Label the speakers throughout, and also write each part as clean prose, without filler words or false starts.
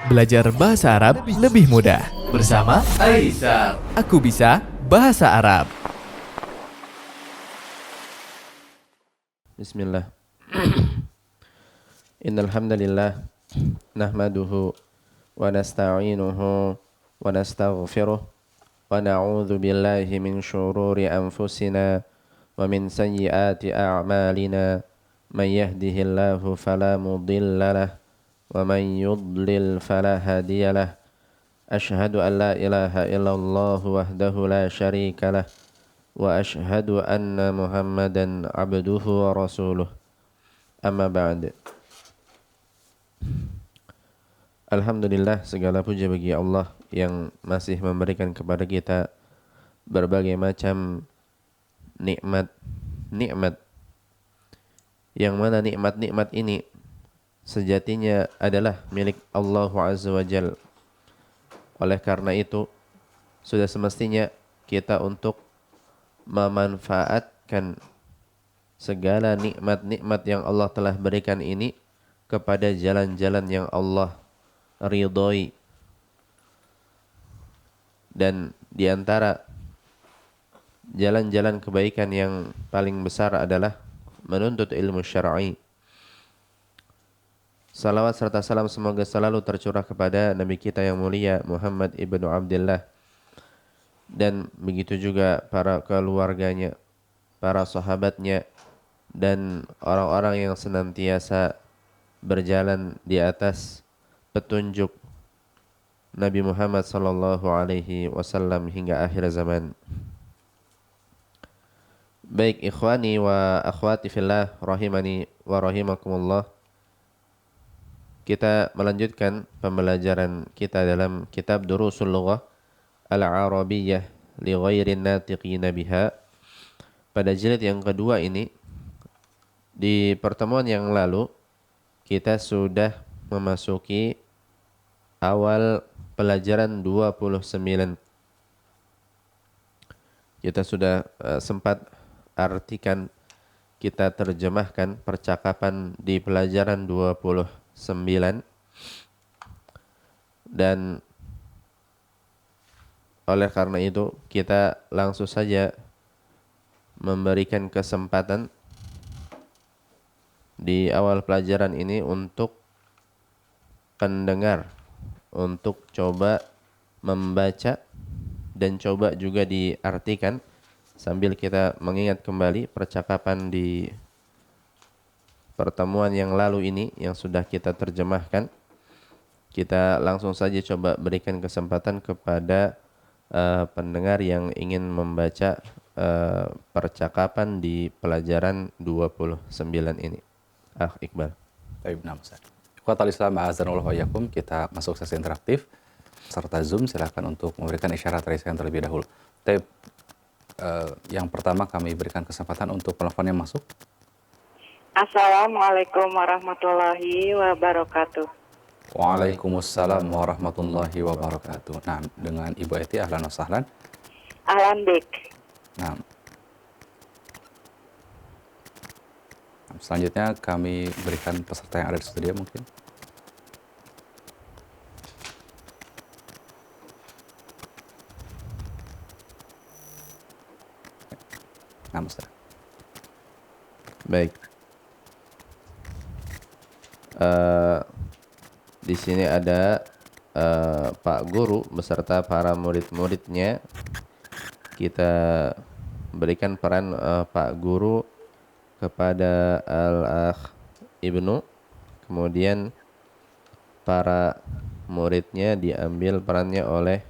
Speaker 1: Belajar bahasa Arab lebih mudah bersama Aisar. Aku bisa bahasa Arab.
Speaker 2: Bismillah. Innal hamdalillah nahmaduhu wa nasta'inuhu wa nastaghfiruh wa na'udzu billahi min shururi anfusina wa min sayyiati a'malina. Man yahdihillahu fala mudilla lahu wa man yudlil fala hadiya lahu. Ashhadu an la ilaha illallah wahdahu la syarika lah wa ashhadu anna Muhammadan abduhu wa rasuluh. Amma ba'd. Alhamdulillah, segala puja bagi Allah yang masih memberikan kepada kita berbagai macam nikmat yang mana nikmat-nikmat ini sejatinya adalah milik Allah Azza wa Jalla. Oleh karena itu, sudah semestinya kita untuk memanfaatkan segala nikmat-nikmat yang Allah telah berikan ini kepada jalan-jalan yang Allah ridhoi. Dan di antara jalan-jalan kebaikan yang paling besar adalah menuntut ilmu syar'i. Salawat serta salam semoga selalu tercurah kepada Nabi kita yang mulia Muhammad ibnu Abdullah, dan begitu juga para keluarganya, para sahabatnya, dan orang-orang yang senantiasa berjalan di atas petunjuk Nabi Muhammad sallallahu alaihi wasallam hingga akhir zaman. Baik ikhwani wa akhwati fillah rahimani wa rahimakumullah. Kita melanjutkan pembelajaran kita dalam kitab Durusul Lughah Al-Arabiyyah li ghairin natiqina biha. Pada jilid yang kedua ini, di pertemuan yang lalu kita sudah memasuki awal pelajaran 29. Kita sudah sempat artikan, kita terjemahkan percakapan di pelajaran 29, dan oleh karena itu kita langsung saja memberikan kesempatan di awal pelajaran ini untuk pendengar untuk coba membaca dan coba juga diartikan sambil kita mengingat kembali percakapan di pertemuan yang lalu ini yang sudah kita terjemahkan. Kita langsung saja coba berikan kesempatan kepada pendengar yang ingin membaca percakapan di pelajaran 29 ini. Iqbal.
Speaker 3: Baik, nama Ustaz. Ikhwatal Islam, a'azanullah wa iyyakum. Kita masuk sesi interaktif serta Zoom. Silakan untuk memberikan isyarat raisan terlebih dahulu. Yang pertama kami berikan kesempatan untuk penelpon yang masuk.
Speaker 4: Assalamualaikum warahmatullahi wabarakatuh.
Speaker 3: Waalaikumsalam warahmatullahi wabarakatuh. Nah, dengan Ibu Eti, ahlan wa sahlan.
Speaker 4: Ahlan bik.
Speaker 3: Nah, selanjutnya kami berikan peserta yang ada di studio mungkin. Nah, Ustaz.
Speaker 2: Baik. Di sini ada Pak Guru beserta para murid-muridnya. Kita berikan peran Pak Guru kepada Al-Akh Ibnu, kemudian para muridnya diambil perannya oleh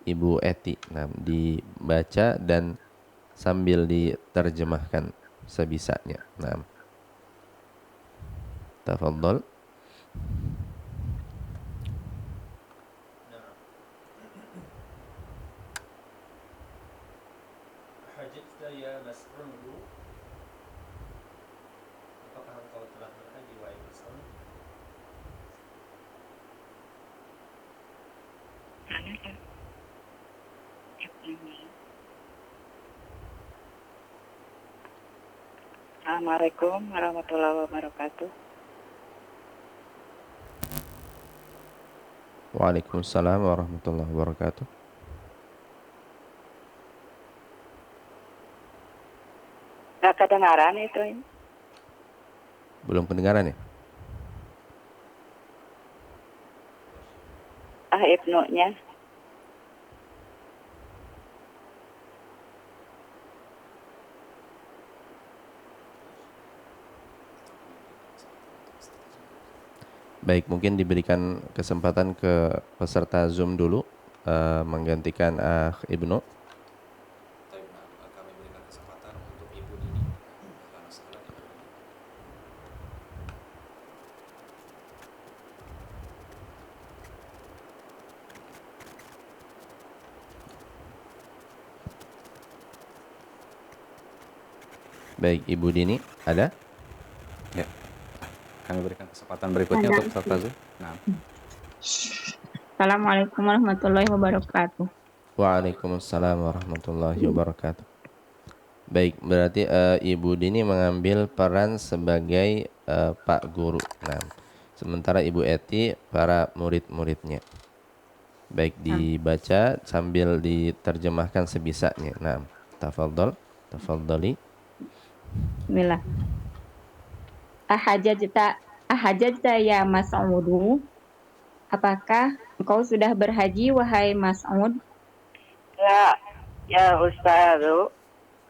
Speaker 2: Ibu Eti. Nah, dibaca dan sambil diterjemahkan sebisanya. Nah, tafadhol.
Speaker 5: Hajjata ya Mas'ud, apakah engkau telah berhaji wahai Mas'ud?
Speaker 4: Assalamualaikum warahmatullahi wabarakatuh.
Speaker 2: Waalaikumsalam warahmatullahi wabarakatuh.
Speaker 4: Nggak kedengaran itu.
Speaker 2: Belum kedengaran ya?
Speaker 4: Ibnunya.
Speaker 2: Baik, mungkin diberikan kesempatan ke peserta Zoom dulu menggantikan Ibnu.
Speaker 3: Kami berikan kesempatan untuk Ibu Dini.
Speaker 2: Baik, Ibu Dini, ada?
Speaker 3: Ya, kami berikan kesempatan berikutnya untuk peserta Zoom. Nah,
Speaker 6: Assalamualaikum warahmatullahi wabarakatuh.
Speaker 2: Waalaikumsalam warahmatullahi wabarakatuh. Baik, berarti Ibu Dini mengambil peran sebagai Pak Guru. Nah, sementara Ibu Eti para murid-muridnya. Baik, dibaca sambil diterjemahkan sebisanya. Nah, tafadhali.
Speaker 6: Bismillah. Ahajajta ya Mas'udu. Apakah engkau sudah berhaji wahai Mas'ud?
Speaker 4: La, ya Ustazu.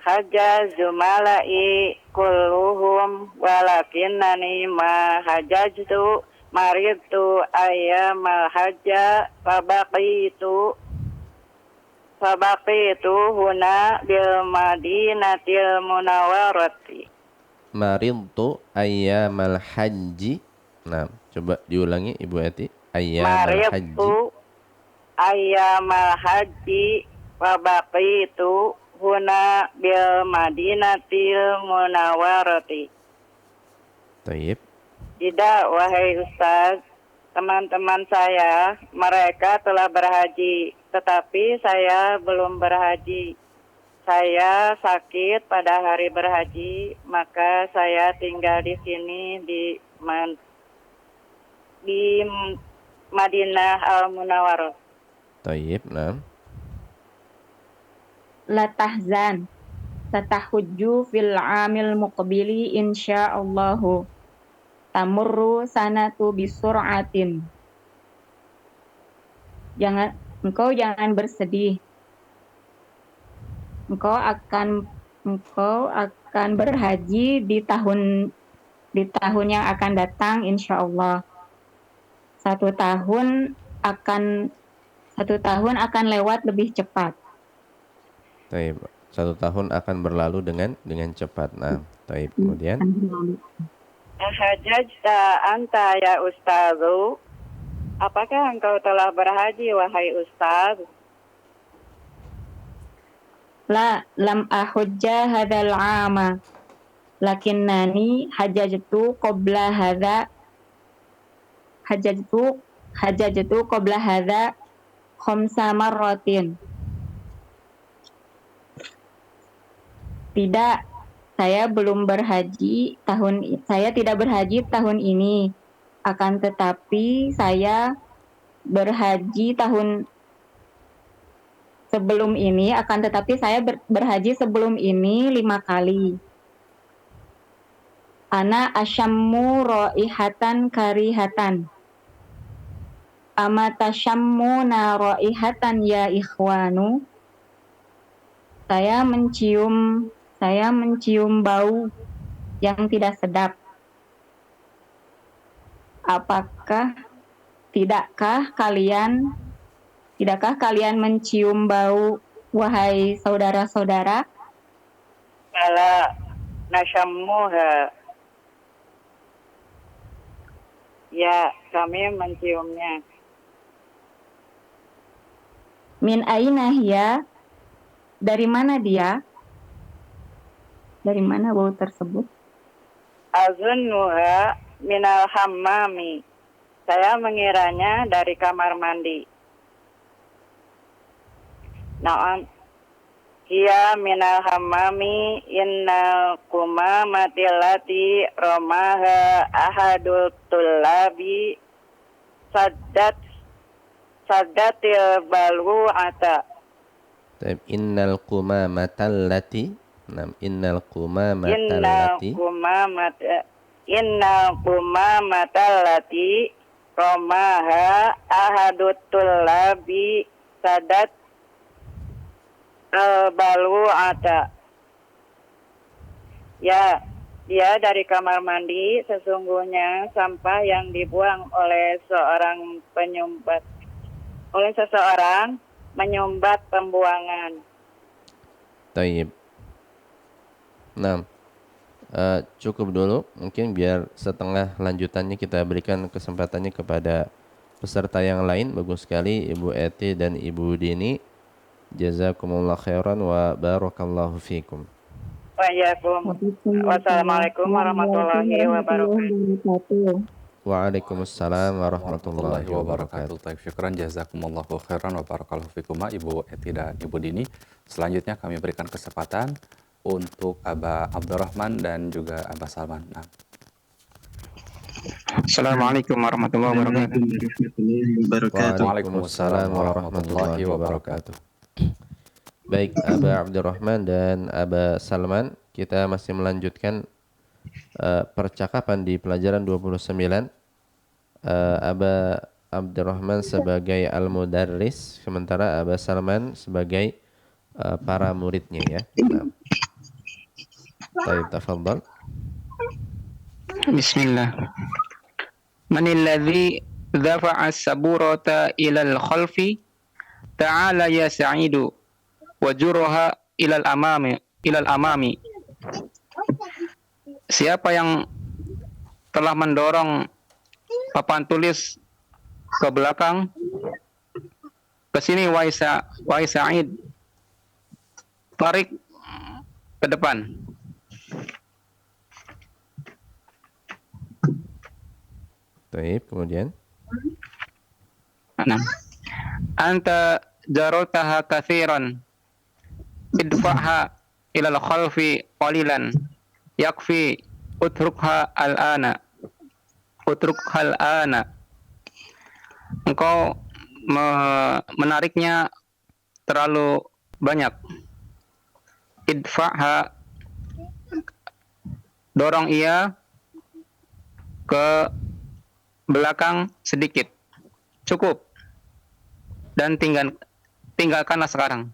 Speaker 4: Haja zumalai kulluhum walakinnani ma hajajtu maridtu ayyamal hajja fabaqitu huna bil madinatil munawwarati.
Speaker 2: Maridtu ayyamal haji. Nah, coba diulangi Ibu Eti. Ayyamal haji.
Speaker 4: Maridtu ayyamal haji fabaqitu huna bil madinatil munawwarati.
Speaker 2: Taib.
Speaker 4: Tidak, wahai Ustaz, teman-teman saya, mereka telah berhaji, tetapi saya belum berhaji. Saya sakit pada hari berhaji, maka saya tinggal di sini di Madinah Al-Munawwarah.
Speaker 2: Taib, nah.
Speaker 6: La tahzan. Satahujju fil amil muqbili insyaallahu. Tamurru sanatu bisur'atin. Engkau jangan bersedih. Engkau akan berhaji di tahun yang akan datang insyaallah. Satu tahun akan lewat lebih cepat.
Speaker 2: Taib. 1 tahun akan berlalu dengan cepat. Nah, taib. Kemudian
Speaker 4: Ahajajta anta ya Ustazu. Apakah engkau telah berhaji wahai Ustaz?
Speaker 6: La lam ahujja hadzal 'ama. Lakinnani hajajtu qabla hadza khamsa marratin. Tidak, saya tidak berhaji tahun ini. Akan tetapi saya berhaji berhaji sebelum ini 5 kali. Ana asyammu raihatan karihatan. Ama tasyammuna raihatan ya ikhwanu. Saya mencium bau yang tidak sedap. Tidakkah kalian mencium bau wahai saudara-saudara?
Speaker 4: Bala nasyammuha. Ya, kami menciumnya.
Speaker 6: Min aina hiya? Dari mana dia? Dari mana bau tersebut?
Speaker 4: Azunnuha minal hammami. Saya mengiranya dari kamar mandi. Na'am. Hiya minal hammami innal kumamati lati romaha ahadul tullabi saddat sadatil balu'ata.
Speaker 2: Taib. Innal qumamata allati. Nam. Innal qumamata
Speaker 4: Innal
Speaker 2: allati.
Speaker 4: qumamata lati romaha ahadut tullabi sadat balu'ata. Ya, dia dari kamar mandi, sesungguhnya sampah yang dibuang oleh seseorang menyumbat pembuangan.
Speaker 2: Taib. Nah, cukup dulu. Mungkin biar setengah lanjutannya kita berikan kesempatannya kepada peserta yang lain. Bagus sekali Ibu Eti dan Ibu Dini. Jazakumullah khairan wa barakallahu fikum.
Speaker 4: Wassalamualaikum warahmatullahi wabarakatuh.
Speaker 2: Waalaikumsalam warahmatullahi wabarakatuh.
Speaker 3: Taib, syukran jazakumullahu khairan wa barakallahu fikum Ibu Eti dan Ibu Dini. Selanjutnya kami berikan kesempatan untuk Aba Abdurrahman dan juga Aba Salman. Nah.
Speaker 7: Assalamualaikum warahmatullahi wabarakatuh.
Speaker 2: Waalaikumsalam warahmatullahi wabarakatuh. Baik, Aba Abdurrahman dan Aba Salman, kita masih melanjutkan percakapan di pelajaran 29. Aba Abdurrahman sebagai al-mudarris, sementara Aba Salman sebagai para muridnya ya. Nah. Baik, tafadhal.
Speaker 7: Bismillah. Manil ladzi dafa'a as-saburata ila al-khalfi ta'ala ya sa'idu wajurha ila al-amami. Siapa yang telah mendorong papan tulis ke belakang, ke sini wahai Sa'id, tarik ke depan.
Speaker 2: Baik, kemudian
Speaker 7: Nah, anta jarutaha katsiran idfa'ha ila al-khalfi qalilan yakfi utrukha al-ana engkau menariknya terlalu banyak. Idfa'ha, dorong ia ke belakang sedikit, cukup, dan tinggalkanlah sekarang.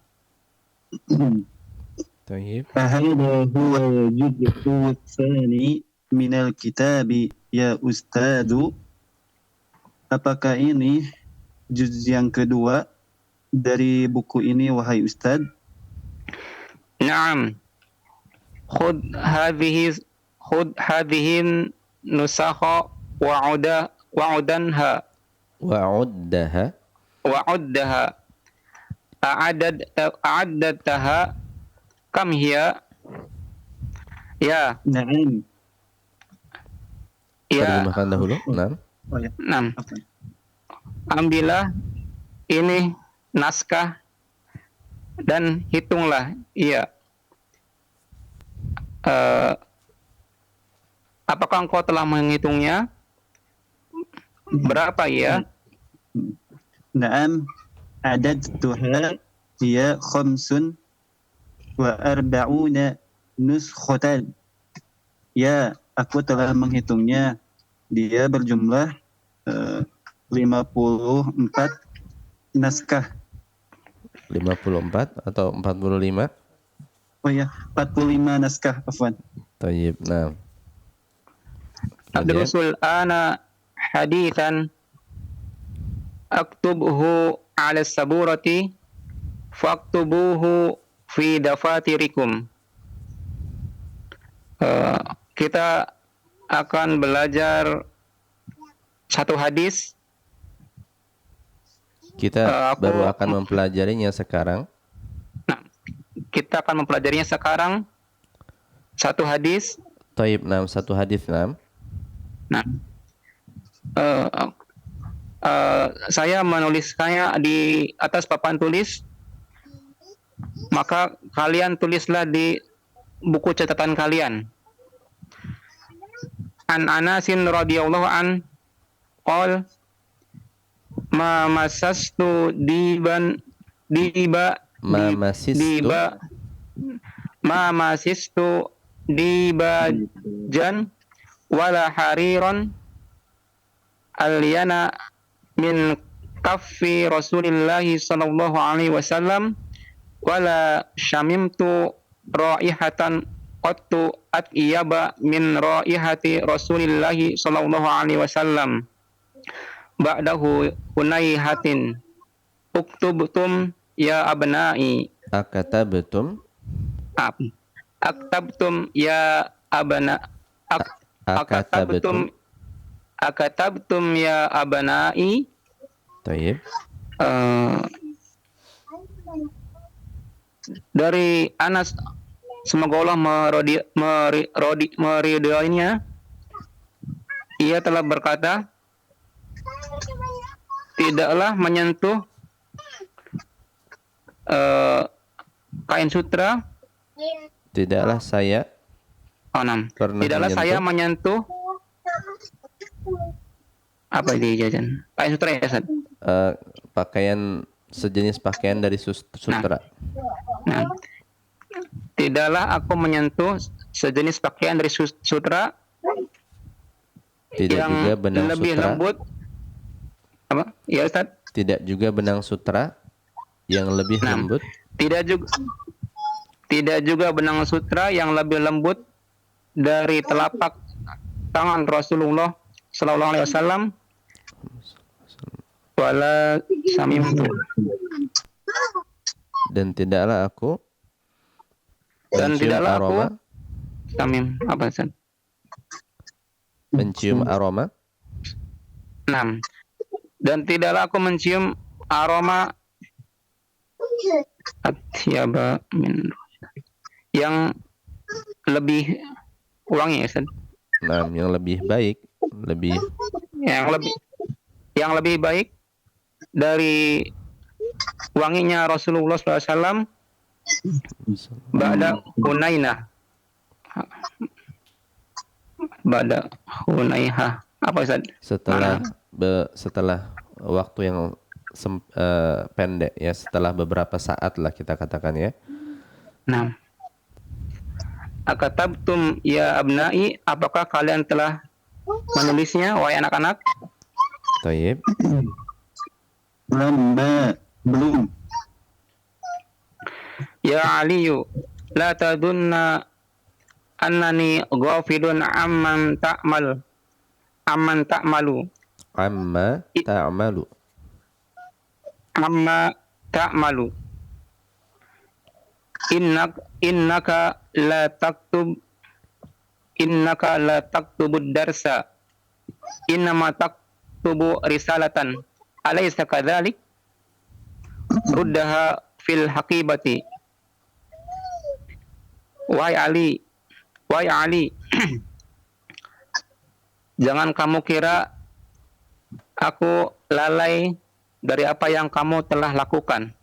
Speaker 2: Taib.
Speaker 8: فهذا هو الجزء الثاني من الكتاب يا أستاذ. Apakah ini juz yang kedua dari buku ini wahai Ustaz?
Speaker 7: Naam. Khud hadhihi nusakha wa'udanha a'addataha kam hiya ya.
Speaker 8: Naam.
Speaker 7: Ya.
Speaker 2: Terjemahkan dahulu. Nah.
Speaker 8: Oh ya.
Speaker 7: Naam.
Speaker 8: Apa?
Speaker 7: Ambillah ini naskah dan hitunglah ia. Apakah engkau telah menghitungnya? Berapa ya?
Speaker 8: Naam. Adadtuha hiya 45 nuskhatan. Ya, aku telah menghitungnya. Dia berjumlah 54 naskah.
Speaker 2: 54 atau 45?
Speaker 8: Oh ya, 45 naskah, afwan.
Speaker 2: Tayyib, nah.
Speaker 7: Adrusul ana hadithan aktubhu ala saburati faktubuhu fi dafatirikum. Kita akan belajar satu hadis.
Speaker 2: Kita baru akan mempelajarinya sekarang.
Speaker 7: Nah, kita akan mempelajarinya sekarang. Satu hadis.
Speaker 2: Taib, nah, satu hadis, nah.
Speaker 7: Nah, saya menuliskannya di atas papan tulis. Maka kalian tulislah di buku catatan kalian. An Anasin radhiyallahu an qol ma masastu diban diba
Speaker 2: Ma
Speaker 7: di-
Speaker 2: masistu.
Speaker 7: diba ma masistu dibajan wala hariron alyana min kaffi Rasulillahi sallallahu alaihi wasallam wala syamimtu raihatan qattu atyaba min raihati Rasulillahi sallallahu alaihi wasallam ba'dahu hunayhatin uktubtum ya abna'i
Speaker 2: Akatabtum.
Speaker 7: aktabtum ya abna ak-
Speaker 2: Akatabtum.
Speaker 7: akatabtum ya abna'i.
Speaker 2: Tayyib.
Speaker 7: Eh, dari Anas, semoga Allah meridhoinya, ia telah berkata, tidaklah menyentuh kain sutra.
Speaker 2: Tidaklah saya pernah
Speaker 7: Tidaklah saya menyentuh apa ini jajan? Kain sutra ya, Ustaz?
Speaker 2: pakaian sejenis pakaian dari sutra.
Speaker 7: Nah, tidaklah aku menyentuh sejenis pakaian dari sutra
Speaker 2: Tidak
Speaker 7: yang
Speaker 2: juga benang
Speaker 7: lebih
Speaker 2: sutra.
Speaker 7: lembut. Apa? Ya, Ustaz?
Speaker 2: Tidak juga benang sutra yang lebih
Speaker 7: Nah,
Speaker 2: lembut.
Speaker 7: Tidak juga benang sutra yang lebih lembut dari telapak tangan Rasulullah sallallahu alaihi wasallam. Wala samimtu.
Speaker 2: Dan tidaklah aku
Speaker 7: Dan
Speaker 2: mencium
Speaker 7: tidaklah aku
Speaker 2: aroma,
Speaker 7: samim apa, Ustaz?
Speaker 2: mencium aroma
Speaker 7: Nah, dan tidaklah aku mencium aroma atyaba min yang lebih wangi, ya, Ustaz?
Speaker 2: yang lebih baik, lebih
Speaker 7: yang lebih baik dari wanginya Rasulullah SAW ba'da Hunainah. Ba'da Hunaihah. Apa, Ustaz?
Speaker 2: setelah waktu yang pendek ya, setelah beberapa saat lah kita katakan ya.
Speaker 7: Nah, akatabtum ya abnai, apakah kalian telah menulisnya, wahai anak-anak?
Speaker 2: Tayyib.
Speaker 8: Belum.
Speaker 7: Ya Aliyu, la tadunna annani ghafilun amman ta'malu.
Speaker 2: Amma ta'malu.
Speaker 7: Amma ta'malu. Innaka la taktubud darsa. Innama taktubu risalatan. Alaysa kadzalik? Ruddaha fil haqibati. Wahai Ali, jangan kamu kira aku lalai dari apa yang kamu telah lakukan.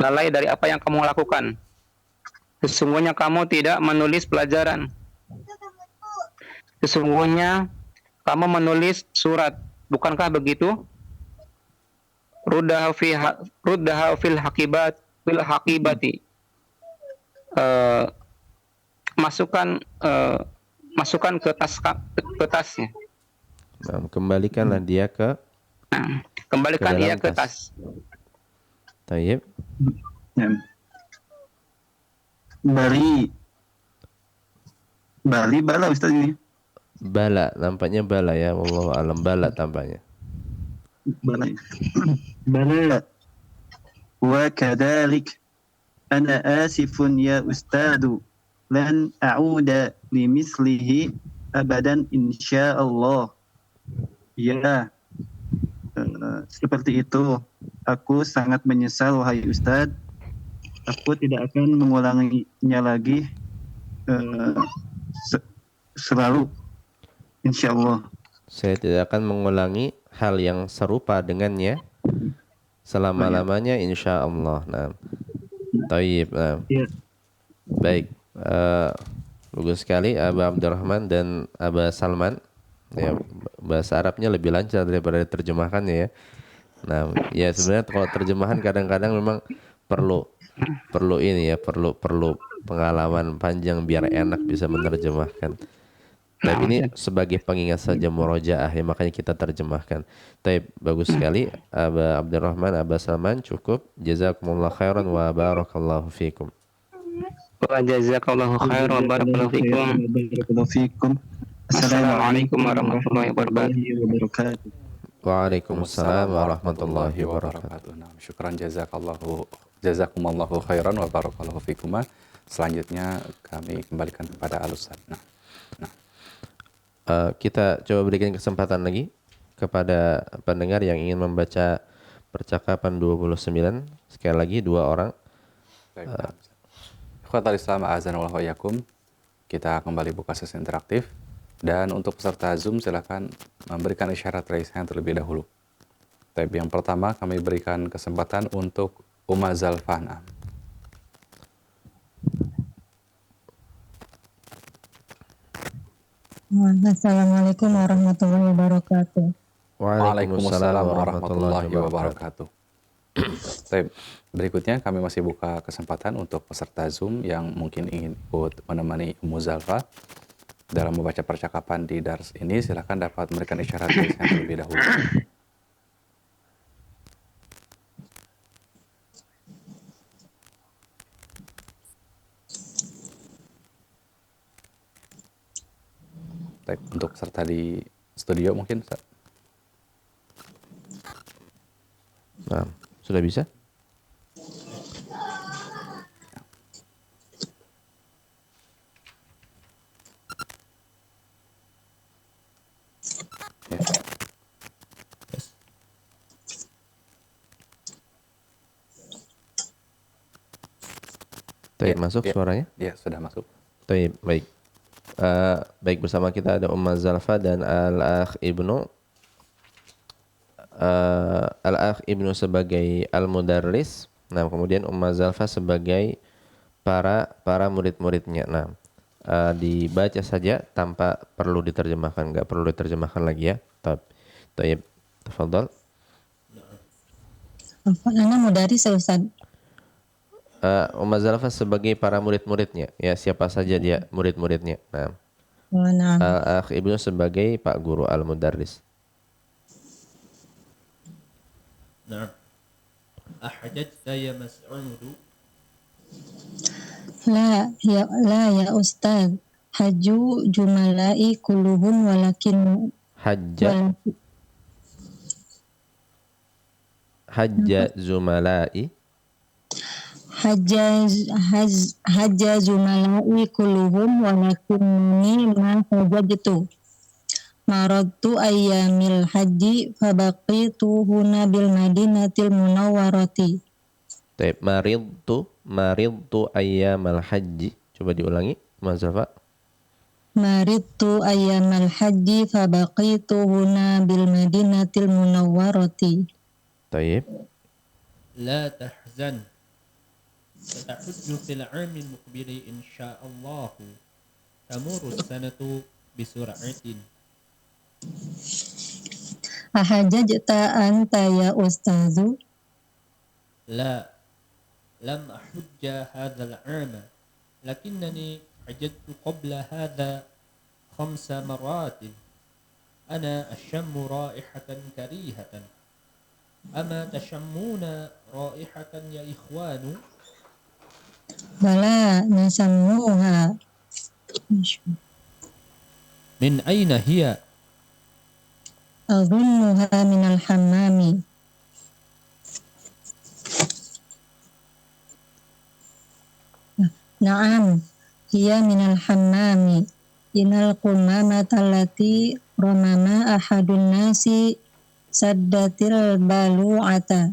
Speaker 7: Lalai dari apa yang kamu lakukan. Sesungguhnya kamu tidak menulis pelajaran. Sesungguhnya kamu menulis surat. Bukankah begitu? Ruddaha fil haqibati. Masukkan ke tasnya.
Speaker 2: Nah, kembalikanlah dia ke
Speaker 7: Kembalikan
Speaker 2: ke
Speaker 7: dia
Speaker 2: dalam
Speaker 7: ke
Speaker 2: tas.
Speaker 7: tas.
Speaker 2: Tayyib.
Speaker 8: Ya. Bala Ustaz ini.
Speaker 2: Bala, nampaknya bala ya, wallahu alam, bala tampaknya.
Speaker 8: Bala. Wa kadzalik ana asifun ya ustadu lan a'uda limithlihi abadan insyaallah. Ya. Seperti itu. Aku sangat menyesal wahai Ustaz. Aku tidak akan mengulanginya lagi selalu. Insyaallah.
Speaker 2: Saya tidak akan mengulangi hal yang serupa dengannya selama-lamanya insyaallah. Nah. Tayyib. Nah.
Speaker 8: Ya.
Speaker 2: Baik. Bagus sekali Aba Abdurrahman dan Aba Salman. Ya, bahasa Arabnya lebih lancar daripada terjemahannya ya. Nah, ya sebenarnya kalau terjemahan kadang-kadang memang perlu perlu ini ya, perlu perlu pengalaman panjang biar enak bisa menerjemahkan. Tapi
Speaker 7: Nah,
Speaker 2: ini
Speaker 7: Ustaz.
Speaker 2: sebagai pengingat saja murojaah ya, makanya kita terjemahkan. Tapi bagus sekali, Aba Abdurrahman, Aba Salman, cukup. Jazakumullah khairan wa barakallahu fikum.
Speaker 7: Wa jazakallahu khairan wa barakallahu fikum.
Speaker 8: Barakallahu fikum.
Speaker 7: Assalamualaikum warahmatullahi wabarakatuh.
Speaker 8: wabarakatuh.
Speaker 2: Waalaikumsalam warahmatullahi wabarakatuh.
Speaker 3: Nah, syukran jazakumullahu khairan wa barakallahu fikuma. Selanjutnya kami kembalikan kepada Al-Ustaz. Nah,
Speaker 2: Kita coba berikan kesempatan lagi kepada pendengar yang ingin membaca percakapan 29. Sekali lagi 2 orang.
Speaker 3: baik. Ikhwatal Islam, a'azanallahu wa iyyakum. Kita kembali buka sesi interaktif. Dan untuk peserta Zoom silakan memberikan isyarat raise hand terlebih dahulu. Tab yang pertama kami berikan kesempatan untuk Umma Zalfana.
Speaker 9: Assalamualaikum warahmatullahi wabarakatuh.
Speaker 3: Waalaikumsalam warahmatullahi wabarakatuh. Tab berikutnya kami masih buka kesempatan untuk peserta Zoom yang mungkin ingin ikut menemani Ummu Zalfa dalam membaca percakapan di dars ini. Silakan dapat memberikan isyarat raise hand terlebih dahulu. Baik, untuk peserta di studio mungkin Ustaz.
Speaker 2: Nah, sudah bisa?
Speaker 3: Ya.
Speaker 2: Baik,
Speaker 3: Ya,
Speaker 2: masuk
Speaker 3: ya.
Speaker 2: suaranya?
Speaker 3: Ya, sudah masuk.
Speaker 2: Baik. Baik, bersama kita ada Umma Zalfa dan Al-Akh Ibnu. Al-Akh Ibnu sebagai Al-Mudarris. Nah, kemudian Umma Zalfa sebagai para murid-muridnya. Nah, dibaca saja tanpa perlu diterjemahkan, nggak perlu diterjemahkan lagi ya. Taib, tafadhal.
Speaker 9: Ana mudaris ya Ustaz.
Speaker 2: Umma Zalfa sebagai para murid-muridnya, ya siapa saja dia murid-muridnya. Nah,
Speaker 9: Nah,
Speaker 2: Al-Akh Ibnu sebagai Pak Guru Al-Mudarris.
Speaker 5: نعم أحججت يا مسعود
Speaker 9: la ya Ustaz. Haju jumalai kulluhum walakin
Speaker 2: Hajja Zumalai.
Speaker 9: hajja jumalai kulluhum walakinni ma hajjatu. Maradtu ayyamil haji fabaqitu huna bil madinatil munawwarati.
Speaker 2: Taib, maridtu ayyamal haji. Coba diulangi, Mas Zalfa.
Speaker 9: Maridtu ayyamal haji fabaqitu huna bil madinatil munawwarati.
Speaker 2: Taib.
Speaker 5: لا تحزن ستحج في العام المقبل إن شاء الله تمر السنة بسرعة
Speaker 9: Ahajajta anta ya Ustazu?
Speaker 5: لا لم أحج هذا العام لكنني حججت قبل هذا 5 مرات أنا أشم رائحة كريهة أما تشمون رائحة يا إخوان
Speaker 9: Bala nasammuha.
Speaker 5: من أين هي
Speaker 9: Azunnuha minal hammami. Naam, hiya minal hammami. Inal qumamata allati ramama ahadun nasi saddatil balu'ata.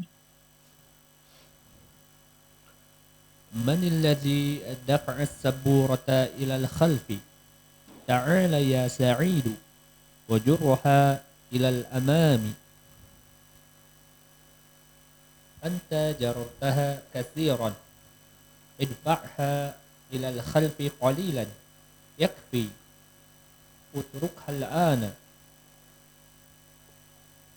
Speaker 5: من الذي دفع السبورة إلى الخلف تعال يا سعيد وجرها إلى الأمام أنت جررتها كثيرا ادفعها إلى الخلف قليلا يكفي اتركها الآن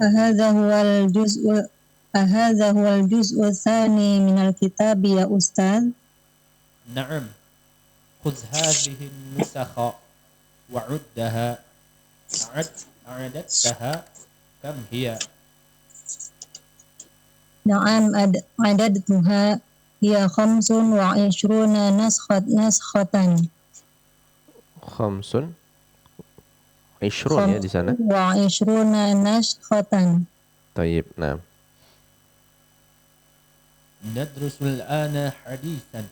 Speaker 9: أهذا هو الجزء أهذا هو الجزء الثاني من الكتاب يا أستاذ؟
Speaker 5: نعم خذ هذه النسخ وعدها أعددتها كم هي؟
Speaker 9: نعم عددتها هي 25 نسخة.
Speaker 2: Khamsun, Ishrun ya di sana.
Speaker 9: 25 نسخة.
Speaker 2: Tayyib, nah.
Speaker 5: ندرس الآن حديثا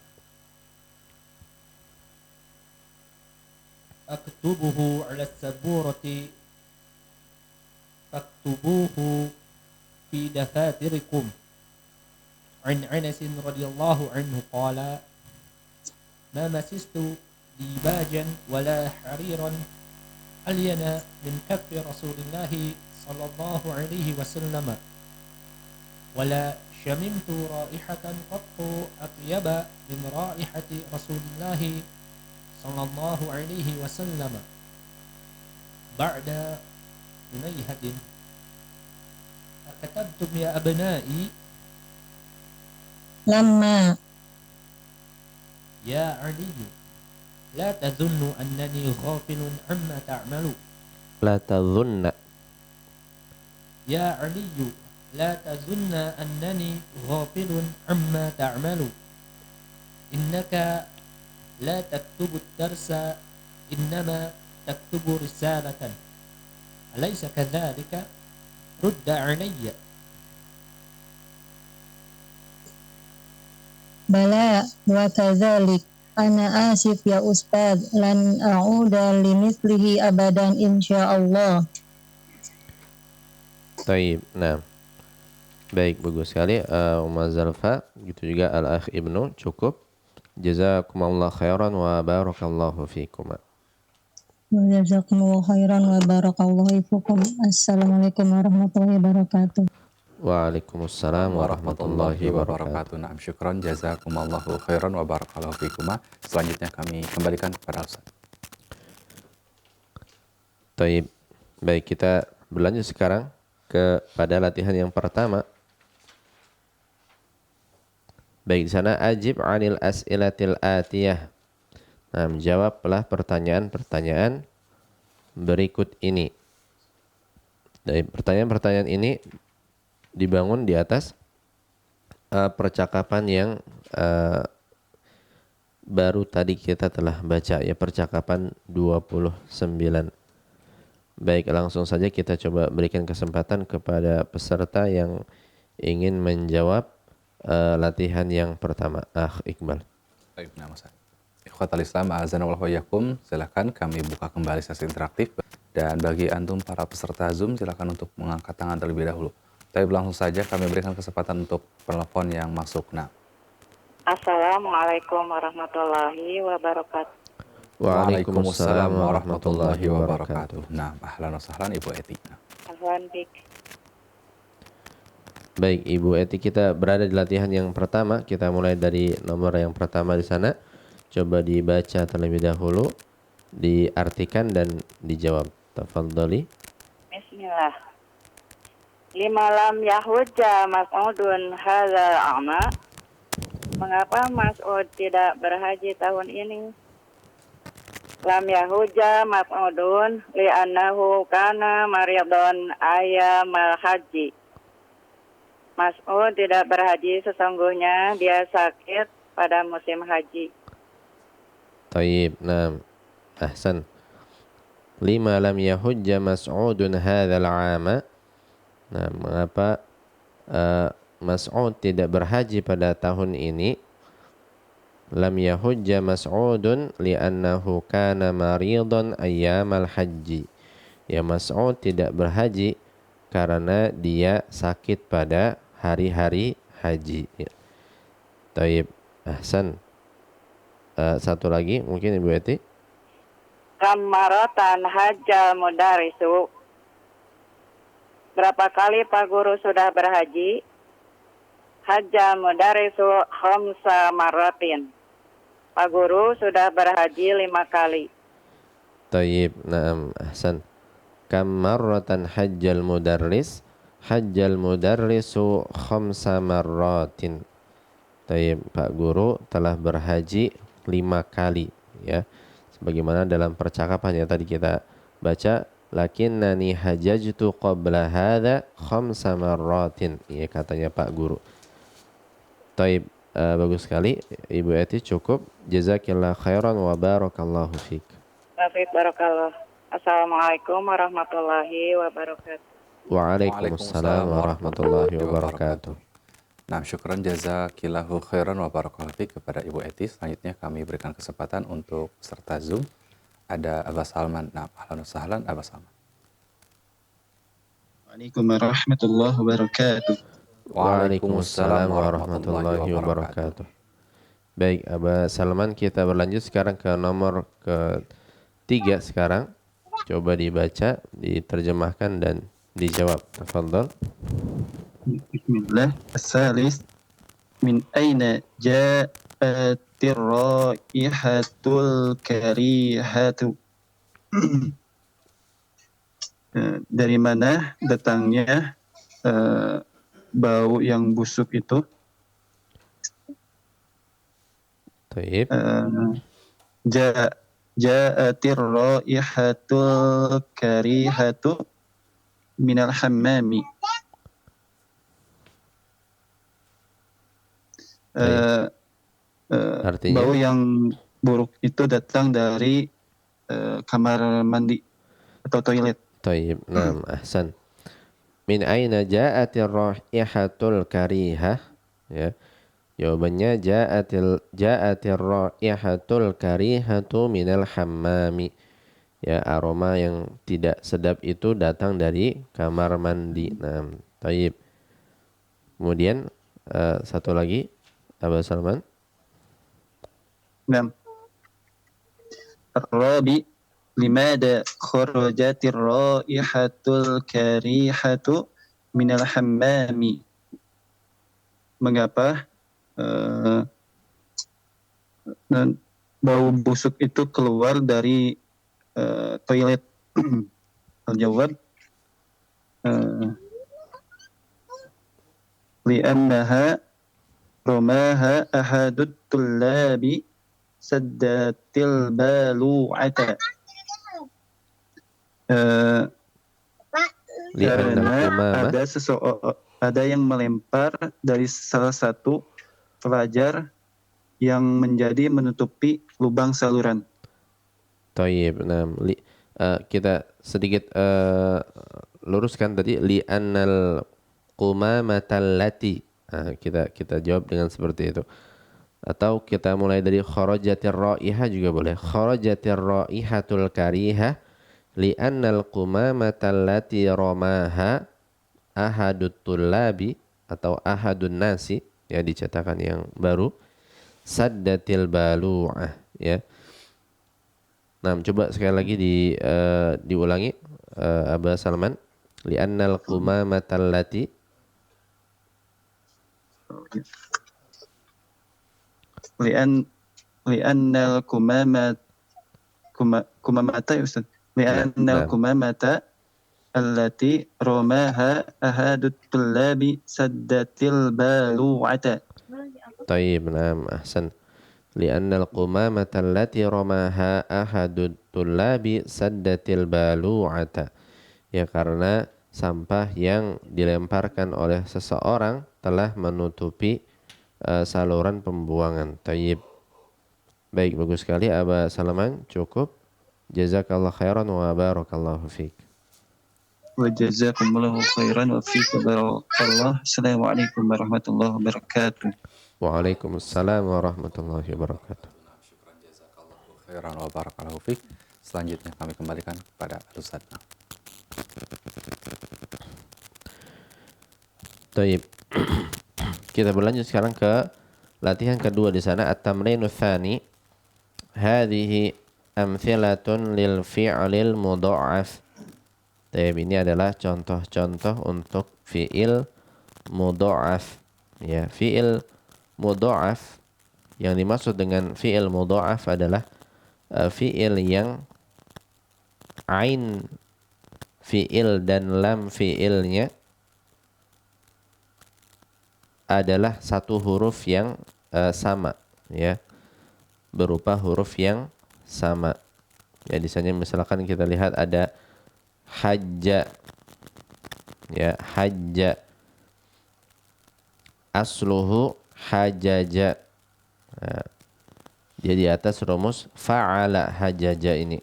Speaker 5: أكتبه على السبورة فاكتبوه في دفاتركم عن أنس رضي الله عنه قال ما مسست ديباجا ولا حريرا ألين من كف رسول الله صلى الله عليه وسلم ولا شممت رائحة قط أطيب من رائحة رسول الله صلى الله عليه وسلم بعد هنيهة أكتبتم يا أبنائي
Speaker 9: لما
Speaker 5: يا علي لا تظن أنني غافل عما تعمل
Speaker 2: La tadhunna.
Speaker 5: يا علي لا تظن أنني غافل عما تعمل إنك لا تكتب الدرس إنما تكتب رسالة أليس كذلك؟ رد علي.
Speaker 9: بلى وكذلك. أنا آسف يا أستاذ لن أعود لمثله أبدا إن شاء الله.
Speaker 2: Tayyib, nah. Baik, bagus sekali Umma Zalfa, gitu juga Al-Akh Ibnu, cukup. Jazakumullah khairan wa barakallahu fikum.
Speaker 9: Jazakumullah khairan wa barakallahu fikum. Assalamualaikum warahmatullahi wabarakatuh.
Speaker 2: Waalaikumsalam warahmatullahi wabarakatuh.
Speaker 3: Nah, syukran jazakumullahu khairan wa barakallahu fikum. Selanjutnya kami kembalikan kepada Ustaz.
Speaker 2: Tayyib. Baik, kita berlanjut sekarang kepada latihan yang pertama. Baik, di sana ajib 'anil as'ilatil atiyah. Nah, menjawablah pertanyaan-pertanyaan berikut ini. Dari pertanyaan-pertanyaan ini dibangun di atas percakapan yang baru tadi kita telah baca, ya, percakapan 29. Baik, langsung saja kita coba berikan kesempatan kepada peserta yang ingin menjawab latihan yang pertama. Iqbal.
Speaker 3: Baik, nah Ustaz. Ikhwatal Islam, a'azanallahu wa iyyakum. Silakan kami buka kembali sesi interaktif, dan bagi antum para peserta Zoom silakan untuk mengangkat tangan terlebih dahulu. Tapi langsung saja kami berikan kesempatan untuk penelpon yang masuk. Nah.
Speaker 4: Assalamualaikum warahmatullahi wabarakatuh.
Speaker 2: Waalaikumsalam warahmatullahi wabarakatuh.
Speaker 3: Nah, ahlan wa sahlan Ibu Eti.
Speaker 4: Ahlan bik.
Speaker 2: Baik, Ibu Eti, kita berada di latihan yang pertama. Kita mulai dari nomor yang pertama di sana. Coba dibaca terlebih dahulu, diartikan dan dijawab. Tafadhali.
Speaker 4: Bismillah. Lima lam yahujja Mas'udun hadzal a'ma. Mengapa Mas'ud tidak berhaji tahun ini? Lam yahujja Mas'udun li'annahu kana maridun ayamal haji. Mas'ud tidak berhaji sesungguhnya dia sakit pada musim haji.
Speaker 2: Tayyib, nah, ahsan. Lima lam yahujja Mas'udun hadzal 'ama. Nah, mengapa Mas'ud tidak berhaji pada tahun ini? Lam yahujja Mas'udun li'annahu kana maridun ayyamal haji. Ya, Mas'ud tidak berhaji karena dia sakit pada hari-hari haji. Ya. Tayyib, ahsan. Satu lagi mungkin Ibu Eti.
Speaker 4: Kamaratan hajjal mudarisu. Berapa kali Pak Guru sudah berhaji? Hajjal mudarisu khamsa maratin. Pak Guru sudah berhaji 5 kali.
Speaker 2: Tayyib, na'am, ahsan. Kam marratan hajjal mudarris? hajjal mudarrisu khamsa marratin. Taib, Pak Guru telah berhaji 5 kali, ya. Sebagaimana dalam percakapan yang tadi kita baca, lakinnani hajajtu qabla hadza khamsa marratin, ya, katanya Pak Guru. Taib, bagus sekali Ibu Eti, cukup. Jazakillah khairan wa barakallahu fiik.
Speaker 4: Baik, barakallah. Assalamualaikum warahmatullahi wabarakatuh.
Speaker 2: Waalaikumsalam warahmatullahi wabarakatuh.
Speaker 3: Nah, syukran jazakillahu khairan wa barakallahu fiik kepada Ibu Eti. Selanjutnya kami berikan kesempatan untuk peserta Zoom. Ada Abah Salman. Nah, ahlan wa sahlan Abah Salman.
Speaker 8: Waalaikumsalam warahmatullahi wabarakatuh.
Speaker 2: Waalaikumsalam warahmatullahi wabarakatuh. Baik, Abah Salman, kita berlanjut sekarang ke nomor ketiga sekarang. Coba dibaca, diterjemahkan dan dijawab. Tafadhal.
Speaker 8: Bismillah. As-salis, min aina ja'atir raihatul karihatu. Dari mana datangnya bau yang busuk itu?
Speaker 2: Taib.
Speaker 8: Ja'atir raihatul karihatu minal hammami.
Speaker 2: Artinya?
Speaker 8: Bau yang buruk itu datang dari kamar mandi atau toilet.
Speaker 2: Taib, naam, ahsan. Min aina ja'atir raihatul karihah, ya. Jawabannya ja'atir raihatul karihatu minal hammami. Ya, aroma yang tidak sedap itu datang dari kamar mandi. Nah, taib. Kemudian satu lagi, Abah Salman.
Speaker 8: Naam. Ar-rabi, limada kharajatir raihatul karihatu minal hammami. Mengapa bau busuk itu keluar dari toilet? Al-jawab, li'annaha romaha ahadut tullabi saddatil balu'ata. Karena ada yang melempar dari salah satu pelajar yang menjadi menutupi lubang saluran.
Speaker 2: Taib, nah, kita sedikit luruskan tadi li'annal qumamatal lati. Nah, kita jawab dengan seperti itu. Atau kita mulai dari kharajatir raihah juga boleh. Kharajatir raihatul karihah li'annal qumamatal lati ramaha ahadut tullabi atau ahadun nasi, ya, dicetakan yang baru, saddatil balu'ah, ya. Nah, coba sekali lagi diulangi, Abah Salman. Li'annal qumamatal lati
Speaker 8: li'annal kumamata ya Ustaz. Li'annal kumamata allati ramaha ahadut tullabi saddatil balu'ata.
Speaker 2: Taib, naam, ahsan. Li'annal qumamata allati ramaha ahadut tullabi saddatil balu'ata. Ya, karena sampah yang dilemparkan oleh seseorang telah menutupi saluran pembuangan. Taib. Baik, bagus sekali Abah Salman, cukup. Jazakallah khairan wa barakallahu fiik.
Speaker 8: Wa jazakumullahu khairan wa fiikum barakallah. Assalamualaikum warahmatullahi wabarakatuh.
Speaker 2: Waalaikumsalam warahmatullahi wabarakatuh.
Speaker 3: Syukran jazakallahu khairan wa barakallahu fiik. Selanjutnya kami kembalikan kepada Ustaz.
Speaker 2: Taib. Kita berlanjut sekarang ke latihan kedua di sana, at-tamrinu tsani. Hadhihi amthilatun lil fi'lil mudha'af. Taib, ini adalah contoh-contoh untuk fi'il mudha'af. Ya, fi'il mudha'af, yang dimaksud dengan fi'il mudha'af adalah fi'il yang ain fi'il dan lam fi'ilnya adalah satu huruf yang sama, ya, berupa huruf yang sama. Ya, di sana misalkan kita lihat ada hajja, ya, hajja, asluhu hajaja. Nah, dia di atas rumus fa'ala hajaja ini.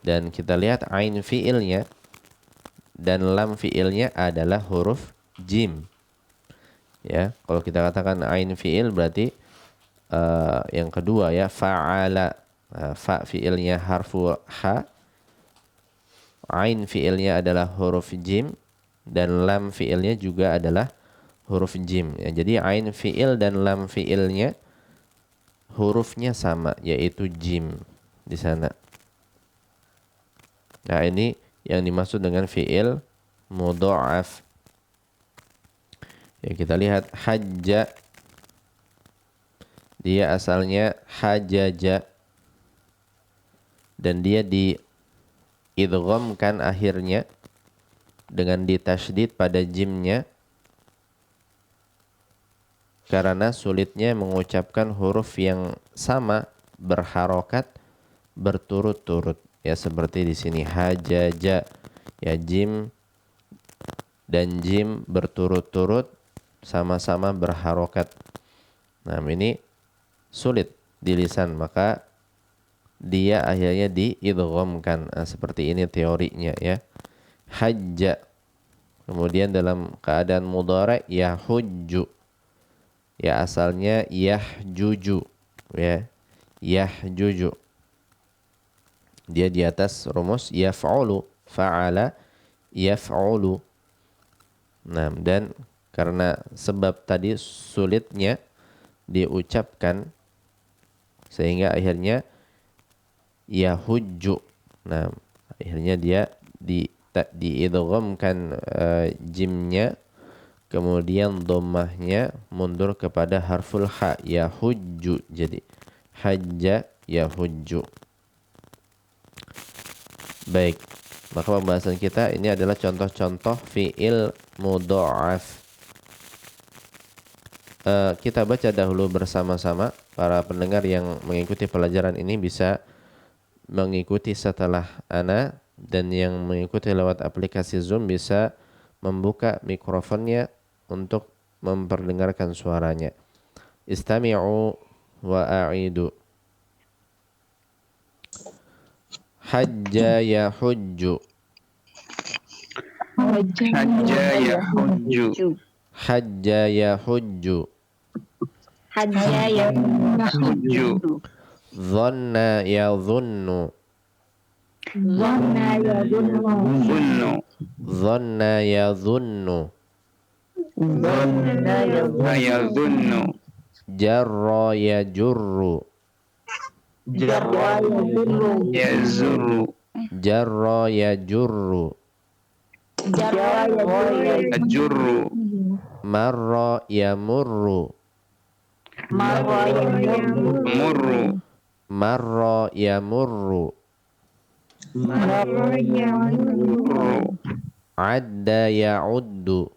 Speaker 2: Dan kita lihat ain fiilnya dan lam fiilnya adalah huruf jim. Ya, kalau kita katakan ain fiil berarti yang kedua, ya, fa'ala. Fa fiilnya harfu ha, ain fiilnya adalah huruf jim, dan lam fiilnya juga adalah huruf jim. Ya, jadi ain fiil dan lam fiilnya hurufnya sama, yaitu jim di sana. Nah, ini yang dimaksud dengan fiil mudha'af. Ya, kita lihat hajja, dia asalnya hajaja, dan dia diidghamkan akhirnya dengan ditasydid pada jimnya karena sulitnya mengucapkan huruf yang sama berharokat berturut-turut, ya, seperti di sini hajaja, ya, jim dan jim berturut-turut sama-sama berharokat. Nah, ini sulit di lisan, maka dia akhirnya diidghamkan. Nah, seperti ini teorinya, ya. Hajja. Kemudian dalam keadaan mudhari' yahujju. Ya, asalnya yahjuju, ya. Yahjuju. Dia di atas rumus yaf'ulu, fa'ala yaf'ulu. Nah, dan karena sebab tadi sulitnya diucapkan sehingga akhirnya yahujju. Nah, akhirnya dia diidghamkan jimnya, kemudian dhammahnya mundur kepada harful ha, yahujju. Jadi hajja yahujju. Baik, maka pembahasan kita ini adalah contoh-contoh fiil mudha'af. Kita baca dahulu bersama-sama. Para pendengar yang mengikuti pelajaran ini bisa mengikuti setelah ana, dan yang mengikuti lewat aplikasi Zoom bisa membuka mikrofonnya untuk memperdengarkan suaranya. Istami'u wa a'idu. Hajja yahujju.
Speaker 7: Hajja yahujju.
Speaker 2: Hajja yahujju.
Speaker 6: Hajja yahujju.
Speaker 2: Dhanna yadhunnu.
Speaker 6: Dhanna yadhunnu.
Speaker 2: Dhanna yadhunnu.
Speaker 7: Dhanna yadhunnu.
Speaker 2: Jarra yajurru.
Speaker 7: Jarra yazurru.
Speaker 2: Jarra yajurru.
Speaker 7: Ajurru.
Speaker 2: Marra yamurru.
Speaker 7: Murru.
Speaker 2: Marra yamurru. Adda ya'uddu.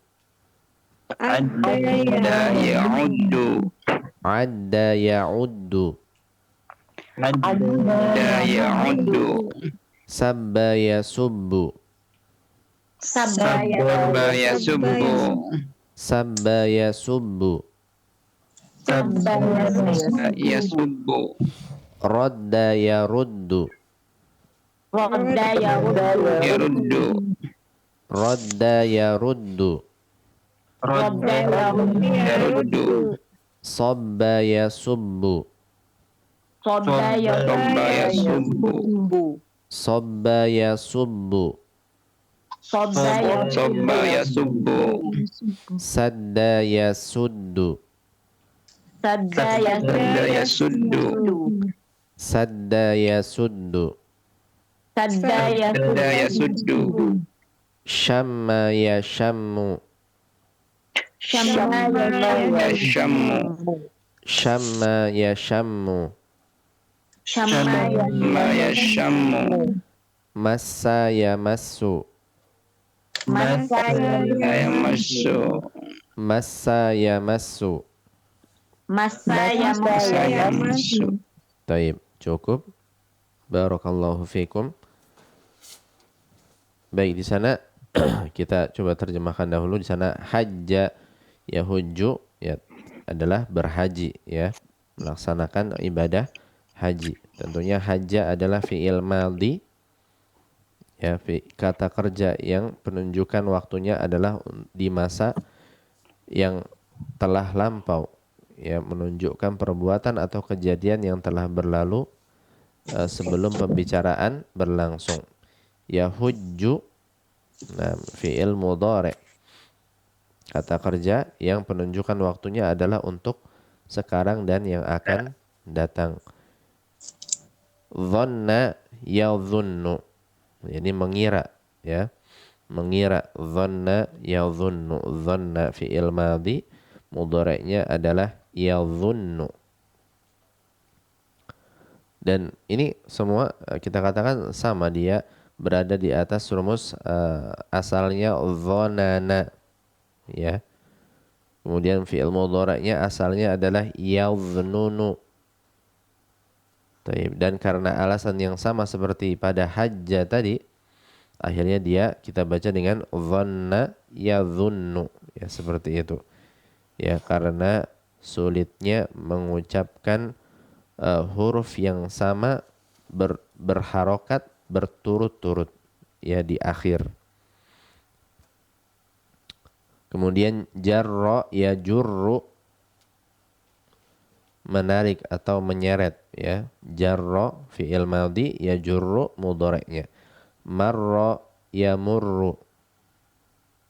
Speaker 7: Adda ya'uddu.
Speaker 2: Adda ya'uddu.
Speaker 7: Adda ya'uddu.
Speaker 2: Sabba yasubbu.
Speaker 7: Sabba yasubbu.
Speaker 2: Sabba yasubbu.
Speaker 7: Sabba yasubbu.
Speaker 2: Radda yaruddu.
Speaker 6: Radda
Speaker 7: Yaruddu.
Speaker 2: Radda yaruddu.
Speaker 7: Radda yaruddu.
Speaker 2: Sabba yasubbu.
Speaker 6: Sabba
Speaker 7: yasubbu.
Speaker 2: Sabba yasubbu.
Speaker 7: Sabba yasubbu.
Speaker 2: Sadda yasuddu.
Speaker 6: Sadda
Speaker 7: yasuddu.
Speaker 2: Sadda yasuddu.
Speaker 6: Sadda
Speaker 7: yasuddu.
Speaker 2: Syamma yashammu.
Speaker 6: Syamma
Speaker 7: Yashammu.
Speaker 2: Syamma yashammu.
Speaker 7: Ma yashammu.
Speaker 2: Massa yamassu.
Speaker 6: Massa
Speaker 7: Yamassu.
Speaker 2: Massa yamassu.
Speaker 6: Masa yamassu.
Speaker 2: Taib, cukup. Barakallahu fikum. Baik, di sana kita coba terjemahkan dahulu. Di sana hajja yahujju ya adalah berhaji ya, melaksanakan ibadah haji. Tentunya hajja adalah fi'il madhi ya, kata kerja yang penunjukan waktunya adalah di masa yang telah lampau ya, menunjukkan perbuatan atau kejadian yang telah berlalu sebelum pembicaraan berlangsung. Yahujju, nah, fi'il mudhari', kata kerja yang penunjukan waktunya adalah untuk sekarang dan yang akan datang. Dhanna yadhunnu, ini mengira ya, mengira. Dhanna yadhunnu, dhanna fi'il madhi, mudhari'nya adalah yadhunnu. Dan ini semua kita katakan sama, dia berada di atas rumus asalnya dhanana ya. Kemudian fi'il mudhari'nya asalnya adalah yadhnunu. Dan karena alasan yang sama seperti pada hajja tadi, akhirnya dia kita baca dengan dhanna yadhunnu ya, seperti itu. Ya, karena sulitnya mengucapkan huruf yang sama berharokat berturut-turut ya di akhir. Kemudian jarra yajurru, menarik atau menyeret ya. Jarra fi'il madhi, yajurru mudhari'nya. Marra yamurru,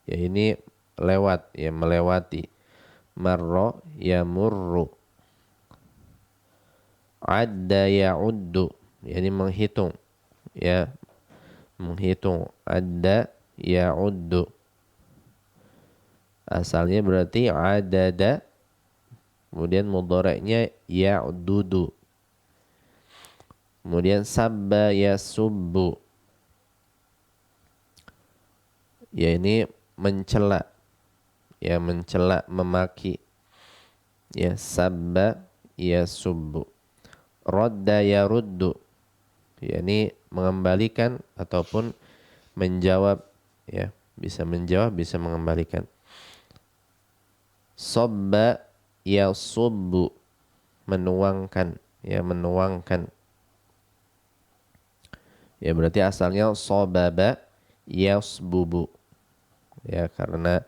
Speaker 2: ya ini lewat ya, melewati. Marra yamurru. Adda ya'uddu, ya ini menghitung ya, menghitung. Adda ya'uddu, asalnya berarti adada, kemudian mudhari'nya ya'dudu. Kemudian sabba yasubbu, ya ini mencela ya, mencela, memaki ya. Sabba yasubbu. Radda yaruddu, ya ini mengembalikan ataupun menjawab ya, bisa menjawab bisa mengembalikan. Sabba yasubbu, menuangkan ya, menuangkan ya, berarti asalnya sababa yasbubu ya, karena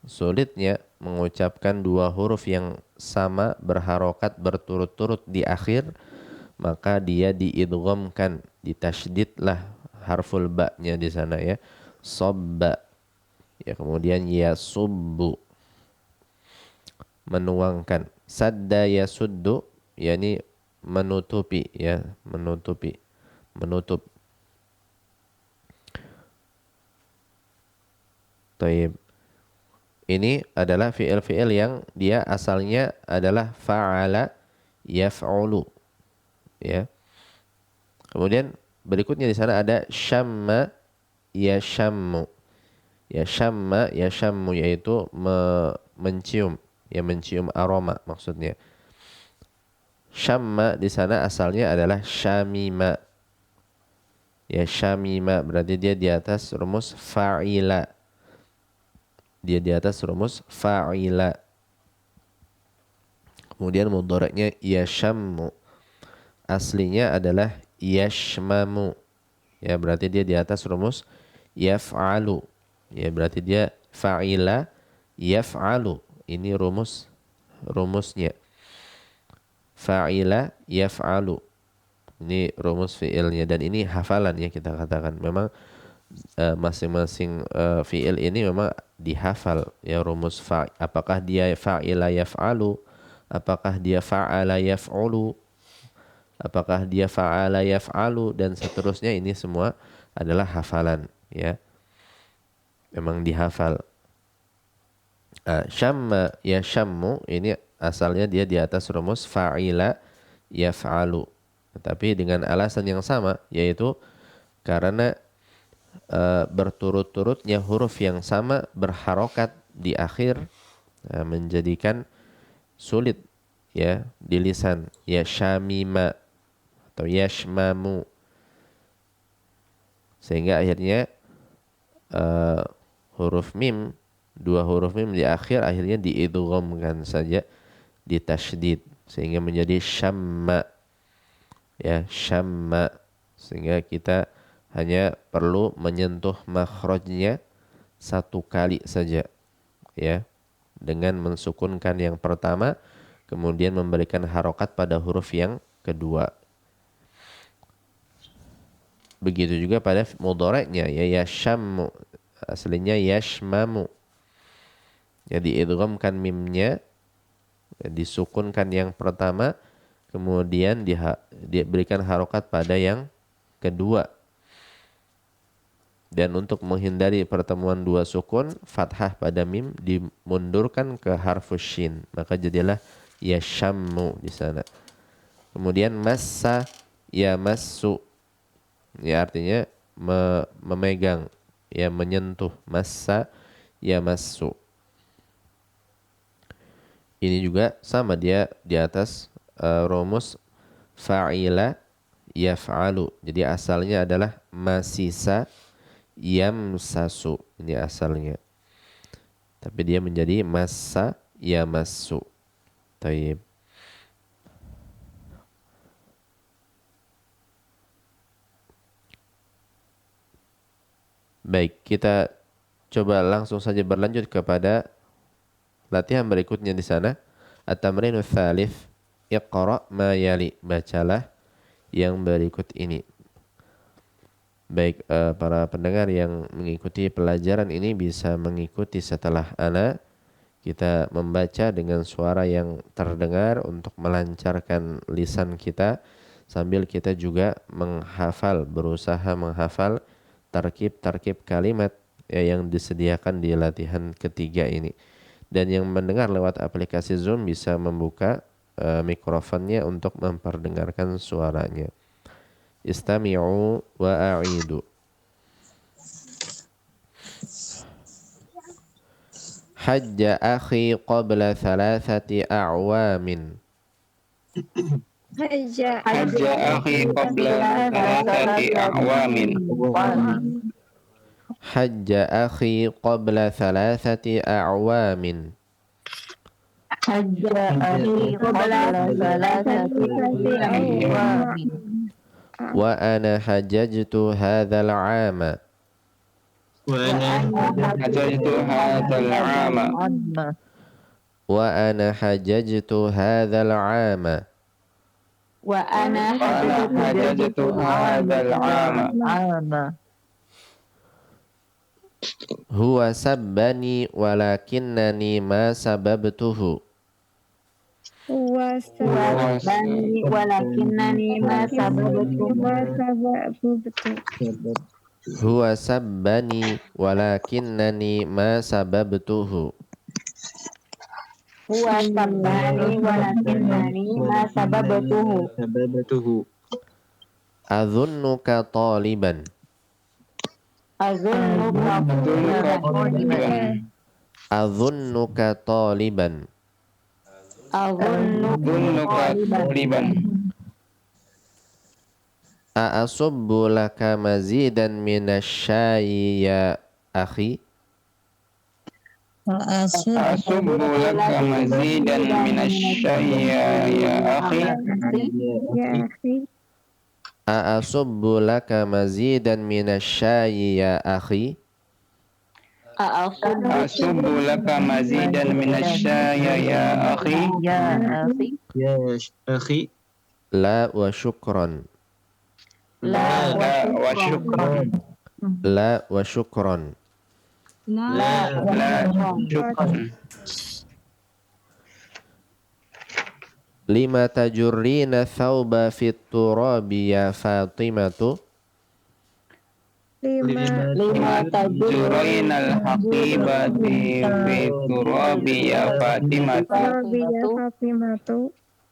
Speaker 2: sulitnya mengucapkan dua huruf yang sama berharokat berturut-turut di akhir, maka dia diidghamkan, ditasydidlah harful ba-nya di sana ya, sabba ya. Kemudian yasubbu, menuangkan. Sadda yasuddu, yakni menutupi ya, menutupi, menutup. Taib. Ini adalah fi'il-fi'il yang dia asalnya adalah fa'ala yaf'ulu ya. Kemudian berikutnya di sana ada syamma yashammu. Ya syamma yashammu, yaitu mencium ya, mencium aroma maksudnya. Syamma di sana asalnya adalah syamima. Ya syamima berarti dia di atas rumus fa'ila. Dia di atas rumus fa'ila. Kemudian mudhari'nya yashammu, aslinya adalah yashmamu. Ya berarti dia di atas rumus yaf'alu. Ya berarti dia fa'ila yaf'alu. Ini rumusnya. Fa'ila yaf'alu. Ini rumus fi'ilnya, dan ini hafalan ya, kita katakan. Memang masing-masing fi'il ini memang dihafal ya, rumus apakah dia fa'ila yaf'alu, apakah dia fa'ala yaf'ulu, apakah dia fa'ala yaf'alu, dan seterusnya. Ini semua adalah hafalan ya, memang dihafal. Syamma yashammu ini asalnya dia di atas rumus fa'ila yaf'alu, tetapi dengan alasan yang sama, yaitu karena berturut-turutnya huruf yang sama berharokat di akhir menjadikan sulit ya di lisan, ya syamima atau yashmamu, sehingga akhirnya huruf mim, dua huruf mim di akhir akhirnya diidghamkan saja, ditasydid sehingga menjadi syamma, ya syamma, sehingga kita hanya perlu menyentuh makhrajnya satu kali saja ya, dengan mensukunkan yang pertama kemudian memberikan harokat pada huruf yang kedua. Begitu juga pada mudhari'nya ya, yashammu, aslinya yashmamu, ya diidghamkan mimnya, ya, disukunkan yang pertama kemudian diberikan harokat pada yang kedua. Dan untuk menghindari pertemuan dua sukun, fathah pada mim dimundurkan ke harfus shin, maka jadilah yashammu di sana. Kemudian massa yamassu, ya artinya memegang, ya menyentuh, massa yamassu. Ini juga sama, dia di atas rumus fa'ila yaf'alu. Jadi asalnya adalah masisa yamsasu, ini asalnya. Tapi dia menjadi massa yamassu. Taib. Baik, kita coba langsung saja berlanjut kepada latihan berikutnya di sana. At-tamrinu tsalits, iqra ma yali, bacalah yang berikut ini. Baik, para pendengar yang mengikuti pelajaran ini bisa mengikuti setelah ana. Kita membaca dengan suara yang terdengar untuk melancarkan lisan kita, sambil kita juga menghafal, berusaha menghafal tarkib-tarkib kalimat ya, yang disediakan di latihan ketiga ini. Dan yang mendengar lewat aplikasi Zoom bisa membuka mikrofonnya untuk memperdengarkan suaranya. Istami'u wa a'idu. Hajja akhi qabla 3 a'wamin.
Speaker 6: Hajja
Speaker 7: akhi qabla 3 a'wamin.
Speaker 2: Hajja akhi qabla 3 a'wamin.
Speaker 6: Hajja akhi qabla 3 a'wamin.
Speaker 2: Wa ana hajjajtu hadzal 'ama.
Speaker 7: حججت هذا العام.
Speaker 2: Wa ana hajjajtu hadzal 'ama.
Speaker 6: Wa ana
Speaker 7: حججت هذا العام.
Speaker 2: Huwa sabbani walakinnani ma sababtuhu.
Speaker 6: Wasabani walakinnani ma sababtu.
Speaker 2: Huwa sabbani walakinnani ma sababtuhu.
Speaker 6: Huwa sabbani walakinnani ma sababtuhu.
Speaker 2: Adhunnuka taliban.
Speaker 6: Azunnuka taliban.
Speaker 2: Adhunnuka taliban.
Speaker 6: Azunnuka taliban.
Speaker 2: A'asubbu laka mazidan minasyayi ya akhi.
Speaker 7: أصب لك مزيدا من الشاي يا أخي.
Speaker 2: A'asubbu laka mazidan minasyayi ya akhi.
Speaker 7: أصب لك مزيدا من الشاي يا أخي.
Speaker 8: Ya akhi.
Speaker 2: La wa syukran.
Speaker 7: لا وشكرا.
Speaker 2: La wa syukran.
Speaker 7: لا شكرا.
Speaker 2: Lima tajurrina thawba fit turabi ya Fatimatu.
Speaker 7: لما تجرين الحقيبة في التراب يا فاطمة.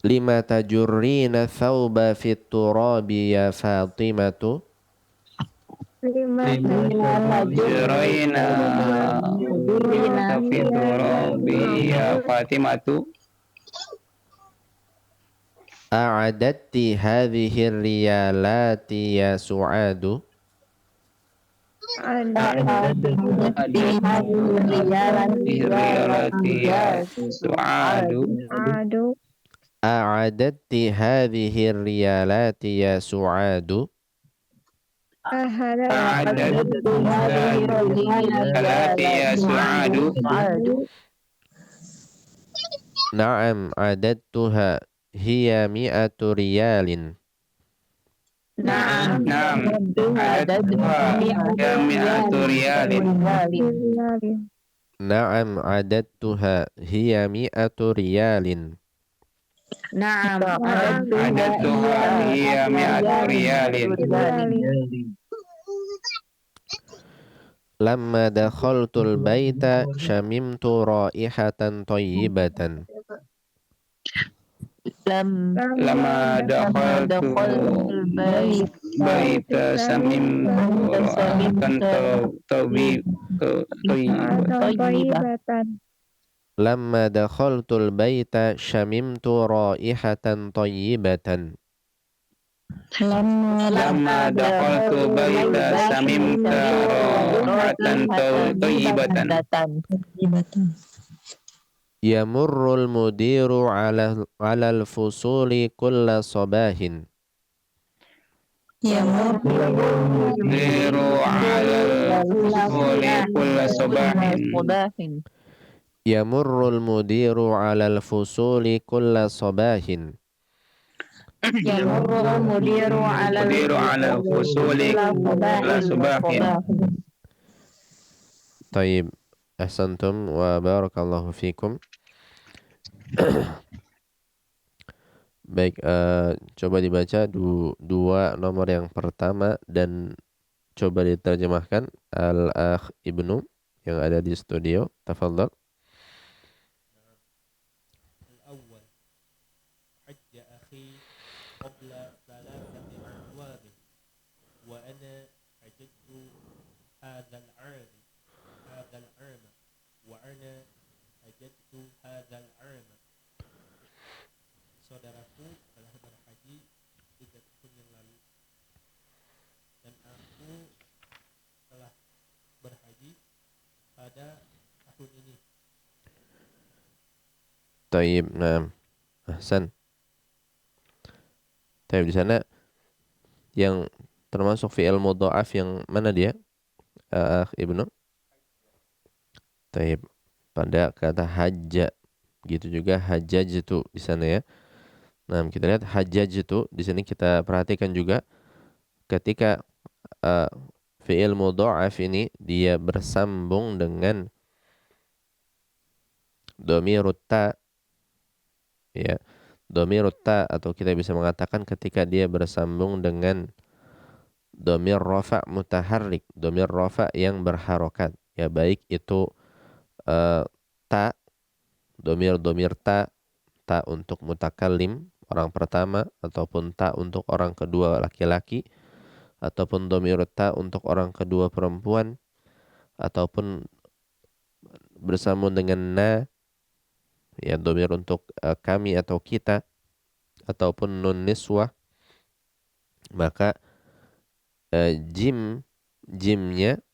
Speaker 2: Lima tajurrina thawba fit turabi ya Fatimatu.
Speaker 7: Juraina tafitu rabbi ya Fatimatu.
Speaker 2: A'adatti hadhihi riyalati ya Su'adu.
Speaker 7: Riyalati ya Su'adu.
Speaker 2: A'adatti hadhihi riyalati ya Su'adu.
Speaker 7: Riyalati ya Su'adu.
Speaker 2: Na'am adadtuha hiya mi'atu riyalin.
Speaker 7: Naam. Adadtuha ya mi'atu riyalin.
Speaker 2: Na'am adadtuha hiya mi'atu riyalin.
Speaker 7: Adadtuha hiya mi'atu riyalin.
Speaker 2: Lamma dakhaltul baita syamimtu raihatan thayyibatan.
Speaker 7: Lama dakhaltul baita samimtu raihatan thayyibatan.
Speaker 2: Lamma dakhaltul baita syamimtu raihatan thayyibatan.
Speaker 7: Lama dakhaltu baita samimtu raihatan thayyibatan.
Speaker 2: Yamurrul mudiru alal fusuli kulla sabahin.
Speaker 7: Mudiru alal fusuli kulla sabahin.
Speaker 2: Yamurrul mudiru alal fusuli kulla sabahin.
Speaker 7: Mudiru alal fusuli kulla sabahin.
Speaker 2: Taib, ahsantum wa barakallahu fikum. Baik, coba dibaca dua nomor yang pertama dan coba diterjemahkan Al-Akh Ibnu yang ada di studio. Tafadhal.
Speaker 5: الأول حج أخي قبل 3 أعوام وأنا حججت هذا العام وأنا حججت هذا العام. Saudaraku telah berhaji 3 tahun yang lalu dan aku telah berhaji pada tahun ini.
Speaker 2: Taib, nah, ahsan. Taib, di sana yang termasuk fi'il mudha'af yang mana dia? Ibnu. Taib, pada kata hajja, gitu juga hajjaj itu di sana ya. Nah, kita lihat hajjaj itu di sini kita perhatikan juga ketika fi'il mudha'af ini dia bersambung dengan dhamirut ta, ya, dhamirut ta, atau kita bisa mengatakan ketika dia bersambung dengan dhamir rafa' mutaharrik, dhamir rafa' yang berharokat, ya, baik itu ta, dhamir ta untuk mutakallim orang pertama, ataupun ta untuk orang kedua laki-laki, ataupun dhamir ta untuk orang kedua perempuan, ataupun bersambung dengan na, ya, dhamir untuk kami atau kita, ataupun nun niswah, maka jimnya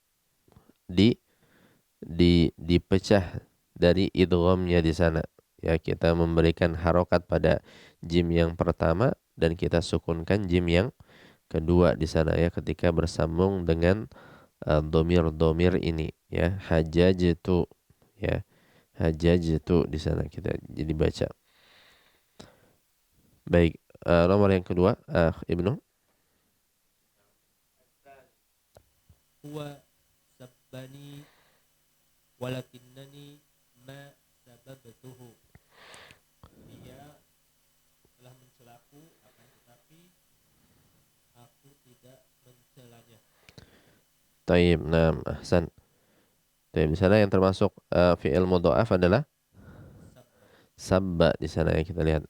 Speaker 2: dipecah dari idghamnya di sana. Ya, kita memberikan harokat pada jim yang pertama dan kita sukunkan jim yang kedua di sana, ya, ketika bersambung dengan dhamir ini, ya, hajjajtu, ya, hajjajtu di sana kita jadi baca. Baik, nomor yang kedua, Ibnu.
Speaker 5: Huwa sabbani walakinnani ma sababtuhu. Dia telah mencelaku, akan tetapi aku tidak mencelanya.
Speaker 2: Taib, nah, ahsan. Taib, di sana yang termasuk fi'il mudha'af adalah sabba di sana, ya, kita lihat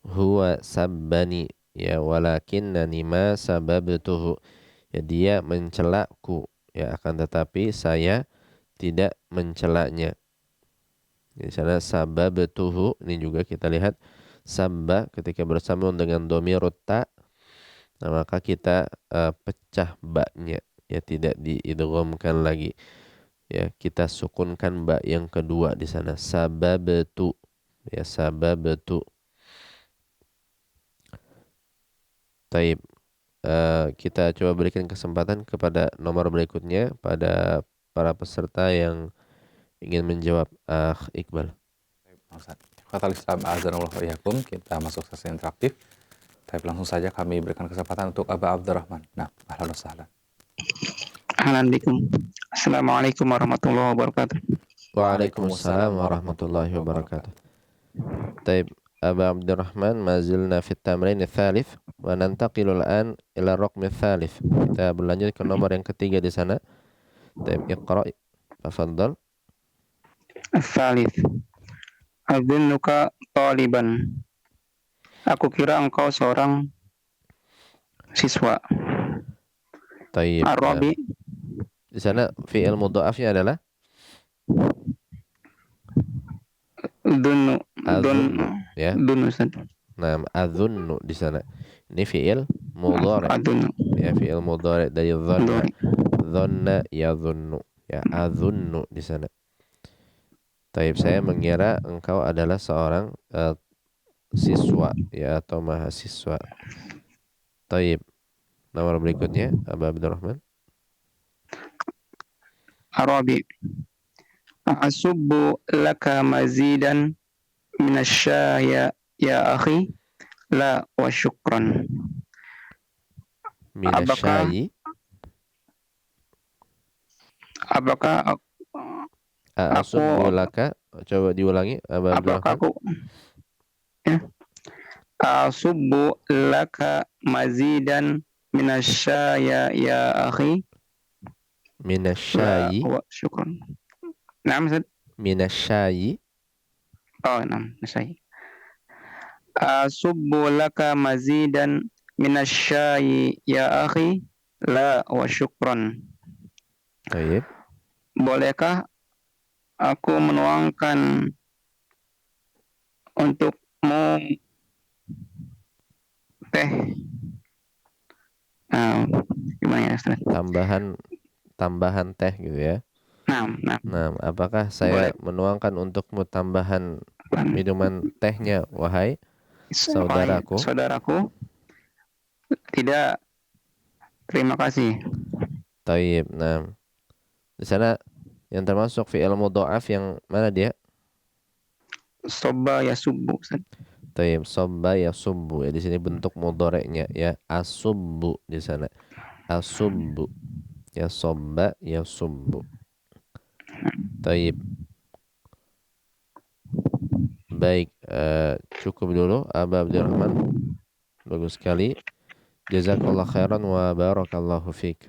Speaker 2: huwa sabbani, ya, walakinnani ma sababtuhu. Ya, dia mencelaku. Ya, akan tetapi saya tidak mencelanya. Di sana sababtuhu, ini juga kita lihat sabba ketika bersambung dengan dhamirut ta, nah, maka kita pecah ba-nya, ya, tidak diidghamkan lagi. Ya, kita sukunkan ba yang kedua di sana, sababtu. Ya, sababtu. Taib. Kita coba berikan kesempatan kepada nomor berikutnya pada para peserta yang ingin menjawab. Iqbal.
Speaker 3: Fatal Islam azanullah wa iyyakum, kita masuk sesi interaktif. Tapi langsung saja kami berikan kesempatan untuk Aba Abdurrahman. Nah, ahlan wa sahlan.
Speaker 7: Ahlan bikum. Assalamualaikum warahmatullahi wabarakatuh.
Speaker 2: Waalaikumsalam warahmatullahi wabarakatuh. Taib. Aba Abdurrahman, mazilna fit tamrin tsalits wa nantaqilul an ila raqm tsalits. Kita berlanjut ke nomor yang ketiga di sana. Taib, iqra. Tafadhal.
Speaker 7: Tsalits. Adunnuka taliban. Aku kira engkau seorang siswa.
Speaker 2: Taib.
Speaker 7: Arabi.
Speaker 2: Di sana fi'il mudha'afnya adalah
Speaker 7: Dunnu.
Speaker 2: Adunnu, ya.
Speaker 7: Dunnu, Ustaz.
Speaker 2: Nah, adunnu di sana. Ini fi'il mudhari'.
Speaker 7: Adunnu.
Speaker 2: Ya, fi'il mudhari' dari dhanna. Dhanna yadhunnu. Ya, adunnu di sana. Taib, saya mengira engkau adalah seorang siswa, ya, atau mahasiswa. Taib. Nomor berikutnya, Aba Abdurrahman.
Speaker 7: Arabi. Asubbu laka mazidan minasyaya ya akhi, la wa syukran.
Speaker 2: Minasyayi.
Speaker 7: Apakah
Speaker 2: Asubbu laka. Coba diulangi, Aba
Speaker 7: apakah
Speaker 2: Abdurrahman.
Speaker 7: Asubbu laka mazidan minasyaya ya akhi,
Speaker 2: Minasyayi.
Speaker 7: wa syukran. Naam, Ustaz.
Speaker 2: Minasyayi.
Speaker 7: Oh, naam, nasai. Asubbu laka mazidan minasyayi ya akhi, la wa syukran.
Speaker 2: Taib.
Speaker 7: Bolehkah aku menuangkan untukmu teh? Gimana ya, Ustaz?
Speaker 2: Tambahan teh gitu ya. Nah, apakah saya menuangkan untukmu tambahan minuman tehnya, wahai saudaraku?
Speaker 7: Saudaraku, tidak. Terima kasih.
Speaker 2: Taib. Nah, di sana yang termasuk fi'il mudha'af yang mana dia?
Speaker 7: Sobba yasubbu, Ustaz.
Speaker 2: Taib, sobba yasubbu. Ya, di sini bentuk mudhari'nya, ya, asubbu di sana. Asubbu. Ya, sobba yasubbu. Taib. Baik, cukup dulu Aba Abdurrahman. Bagus sekali. Jazakallah khairan wa barakallahu fiik.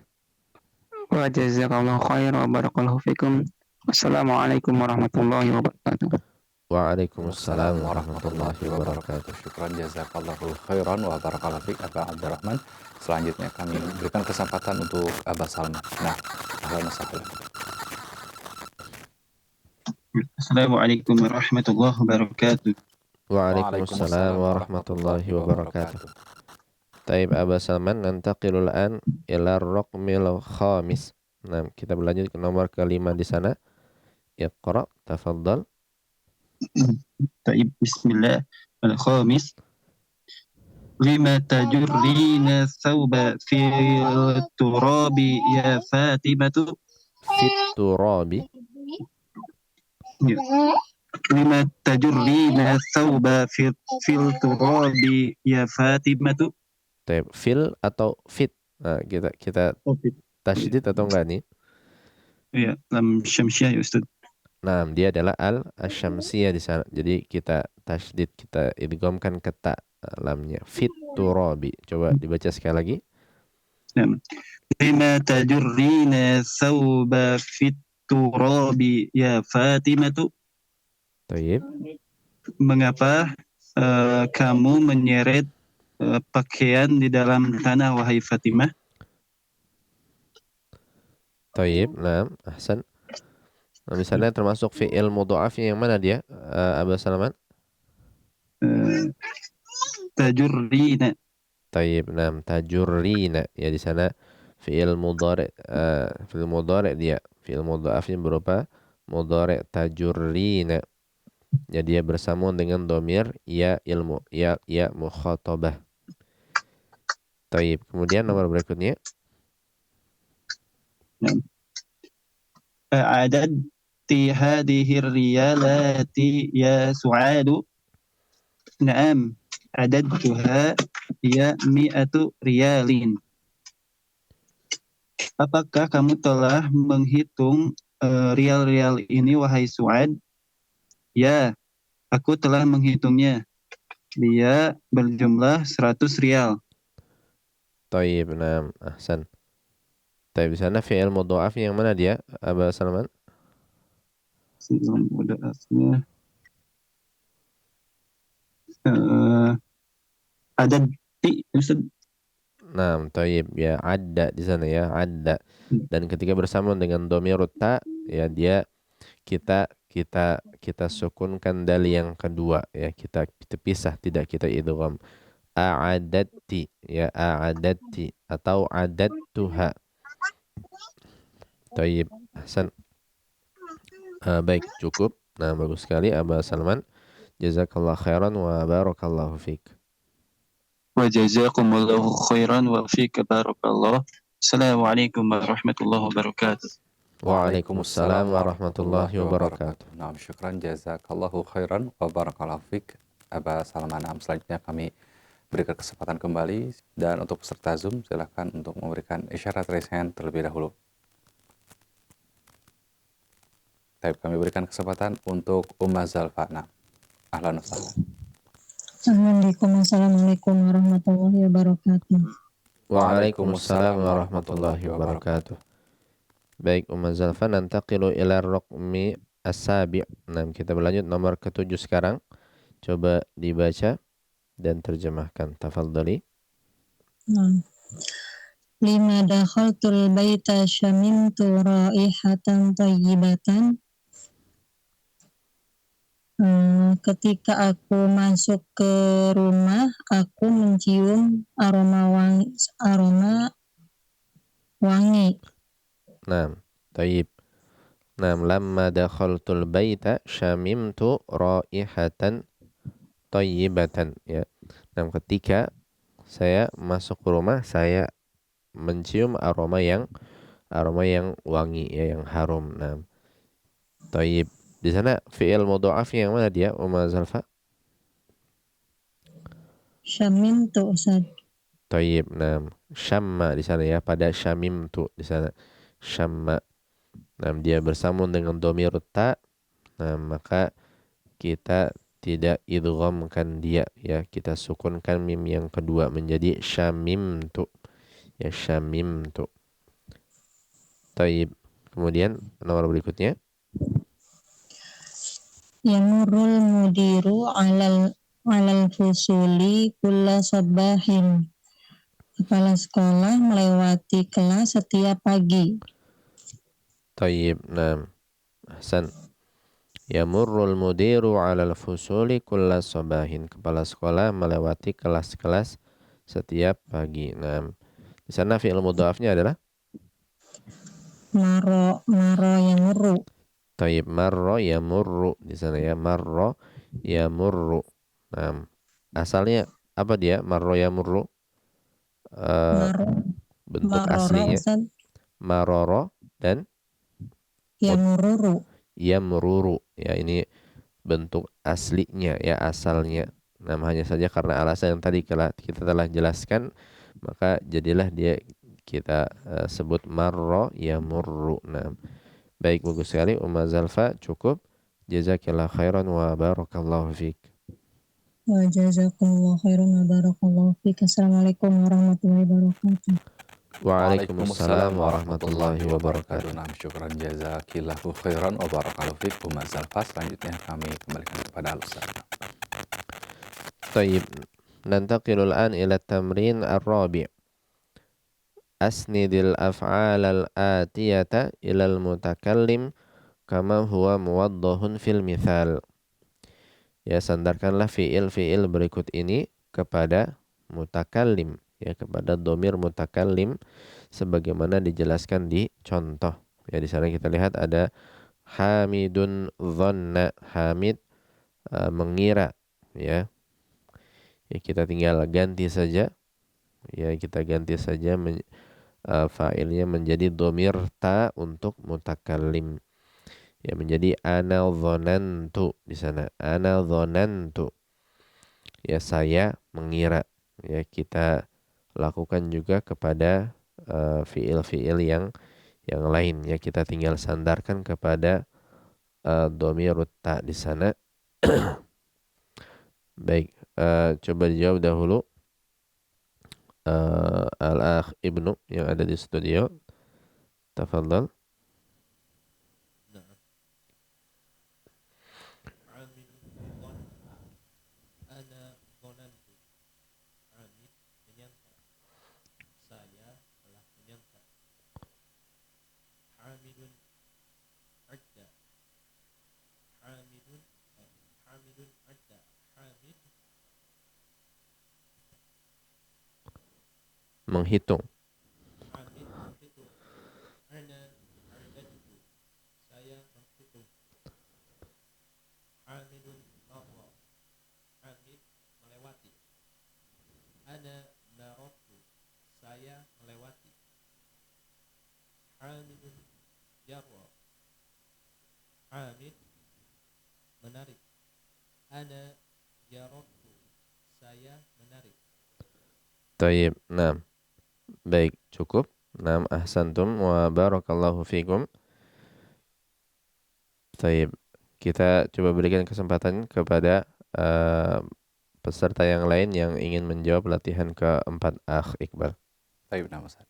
Speaker 7: Wa jazakallahu khairan wa barakallahu fiikum. Wassalamualaikum warahmatullahi wabarakatuh.
Speaker 2: Waalaikumsalam warahmatullahi wabarakatuh.
Speaker 3: Syukran jazakallahu khairan wa barakallahu fiik Aba Abdurrahman. Selanjutnya kami berikan kesempatan untuk Aba Salman. Nah, ahlan wa sahlan.
Speaker 8: Assalamualaikum warahmatullahi wabarakatuh.
Speaker 2: Waalaikumsalam warahmatullahi wabarakatuh. Taib, Aba Salman, nantaqilul an ila raqmil khamis. Nah, kita berlanjut ke nomor kelima di sana. Iqra, tafadhal.
Speaker 8: Taib, bismillah. Al-khamis. Lima tajurrina thawba fi turabi ya Fatimatu.
Speaker 2: Fit turabi.
Speaker 8: Lima tajurrina thawba fil turabi ya Fatimatu.
Speaker 2: Fil atau fit? Nah, kita tasydid atau enggak nih?
Speaker 8: Iya, lam syamsiyah ya Ustaz.
Speaker 2: Nah, dia adalah al-syamsiyah di sana. Jadi kita tasydid, kita idghamkan ke ta lamnya. Fit turabi. Coba dibaca sekali lagi.
Speaker 8: Lima tajurrina thawba fit turabi ya Fatimatu.
Speaker 2: Taib.
Speaker 8: Mengapa kamu menyeret pakaian di dalam tanah, wahai Fatimah?
Speaker 2: Tayyib, naam, ahsan. Nah, misalnya termasuk fi'il mudha'afnya yang mana dia? Aba Salaman?
Speaker 8: Tajurrina.
Speaker 2: Tayyib, naam, tajurrina. Ya di sana fi'il mudhari' dia. Fi'il mudha'afnya berupa mudhari' tajurrina. Ya dia bersambung dengan domir ya ilmu, ya mukhatabah. Tayyib. Kemudian nomor berikutnya.
Speaker 8: A'adadti hadhihi riyalati ya Su'adu. Naam. Adadtuha ya mi'atu riyalin. Apakah kamu telah menghitung rial-rial ini wahai Su'ad? Ya, aku telah menghitungnya. Dia berjumlah 100 rial.
Speaker 2: Tayyib, naam, ahsan. Tayyib, di sana fi'il mudha'afnya yang mana dia? Aba Salman?
Speaker 8: Sebelum mudha'afnya. Adadti, Ustaz.
Speaker 2: Naam, tayyib, ya adda di sana ya, adda. Dan ketika bersambung dengan dhamirut ta, ya dia kita sukunkan dal yang kedua ya, kita pisah, tidak kita idgham. A'adatti ya, a'adatti atau adattuha. Tayyib, ahsan. Baik, cukup. Nah, bagus sekali Aba Salman. Jazakallah khairan wa barakallahu fik.
Speaker 8: Wa jazakumullahu khairan wa fika barakallah. Assalamualaikum warahmatullahi wabarakatuh.
Speaker 2: Waalaikumsalam warahmatullahi wabarakatuh.
Speaker 3: Nah, syukran jazakallahu khairan wa barakallahu fik. Aba Salman. Selanjutnya kami berikan kesempatan kembali, dan untuk peserta Zoom silakan untuk memberikan isyarat raise hand terlebih dahulu. Baik, kami berikan kesempatan untuk Umma Zalfa. Nah, ahlan wa sahlan.
Speaker 9: Assalamualaikum warahmatullahi wabarakatuh.
Speaker 2: Waalaikumsalam warahmatullahi wabarakatuh. Baik, Umma Zalfa, nantaqilu ila raqmi as-sabi'. Nah, kita berlanjut nomor ke-7 sekarang. Coba dibaca dan terjemahkan. Tafadhali.
Speaker 9: Lima dakhaltul baita syamimtu raihatan thayyibatan. Ketika aku masuk ke rumah, aku mencium aroma wangi.
Speaker 2: Nah, tayyib. Nah, lamma dakhaltul baita syamimtu raihatan thayyibatan ya. Nah, ketika saya masuk ke rumah, saya mencium aroma yang wangi ya, yang harum. Nah, tayyib. Di sana fi'il mudha'afnya yang mana dia, Umma Zalfa?
Speaker 9: Syamimtu, Ustaz.
Speaker 2: Tayyib. Nah, syamma di sana ya, pada syamimtu di sana. Syamma. Nah, dia bersambung dengan dhamirut ta. Nah, maka kita tidak idghamkan dia ya, kita sukunkan mim yang kedua menjadi syamimtu. Ya, syamimtu. Tayyib. Kemudian nomor berikutnya.
Speaker 9: Yamurrul mudiru alal fusuli kulla sabahin. Kepala sekolah melewati kelas setiap pagi.
Speaker 2: Tayyib. Nah, ahsan. Yamurrul mudiru alal fusuli kulla sabahin. Kepala sekolah melewati kelas-kelas setiap pagi. Nah, di sana fi'il mudha'afnya adalah
Speaker 9: Maro yamurru.
Speaker 2: Tayyib, marro yamurru di sana ya, marro yamurru. Nah, asalnya apa dia marro yamurru? Bentuk aslinya maroro dan
Speaker 9: yamururu.
Speaker 2: Yamruru ya, ini bentuk aslinya ya, asalnya. Nah, hanya saja karena alasan yang tadi kita telah jelaskan, maka jadilah dia kita sebut marro yamurru. Nah, baik, bagus sekali Umma Zalfa, cukup. Jazakillah khairan wa barakallahu fik.
Speaker 9: Wa jazakumullah khairan wa barakallahu fik. Assalamualaikum warahmatullahi wabarakatuh.
Speaker 2: Waalaikumsalam warahmatullahi wabarakatuh.
Speaker 3: Nah, syukran jazakillahu khairan wa barakallahu fik Umma Zalfa. Selanjutnya kami kembalikan kepada Al-Ustaz.
Speaker 2: Tayyib. Nantaqilul an ila tamrin ar-rabi'. asnidil af'alal atiyata ilal mutakallim kama huwa muwaddahun fil mithal. Ya, sandarkanlah fiil-fiil berikut ini kepada mutakallim, ya, kepada domir mutakallim sebagaimana dijelaskan di contoh. Ya, di sana kita lihat ada Hamidun dhanna, Hamid mengira, ya. Ya, kita tinggal ganti saja. Ya, kita ganti saja fa'ilnya menjadi domir ta untuk mutakallim. Ya, menjadi ana dhanantu di sana. Ana dhanantu. Ya, saya mengira. Ya, kita lakukan juga kepada fiil-fiil yang lain, ya, kita tinggal sandarkan kepada dhamirut ta di sana. Baik, coba dijawab dahulu Al-Akh Ibnu yang ada di studio. Tafadhal. Menghitung.
Speaker 5: Saya melewati. Hamidun jarwa. Hamid menarik. Ana jarabtu. Saya menarik.
Speaker 2: Tayyib. Nah, baik, cukup. Nah, ahsantum wa barakallahu fikum. Tayyib. Kita coba berikan kesempatan kepada peserta yang lain yang ingin menjawab latihan keempat, Akh Iqbal.
Speaker 3: Baik, nama Ustaz.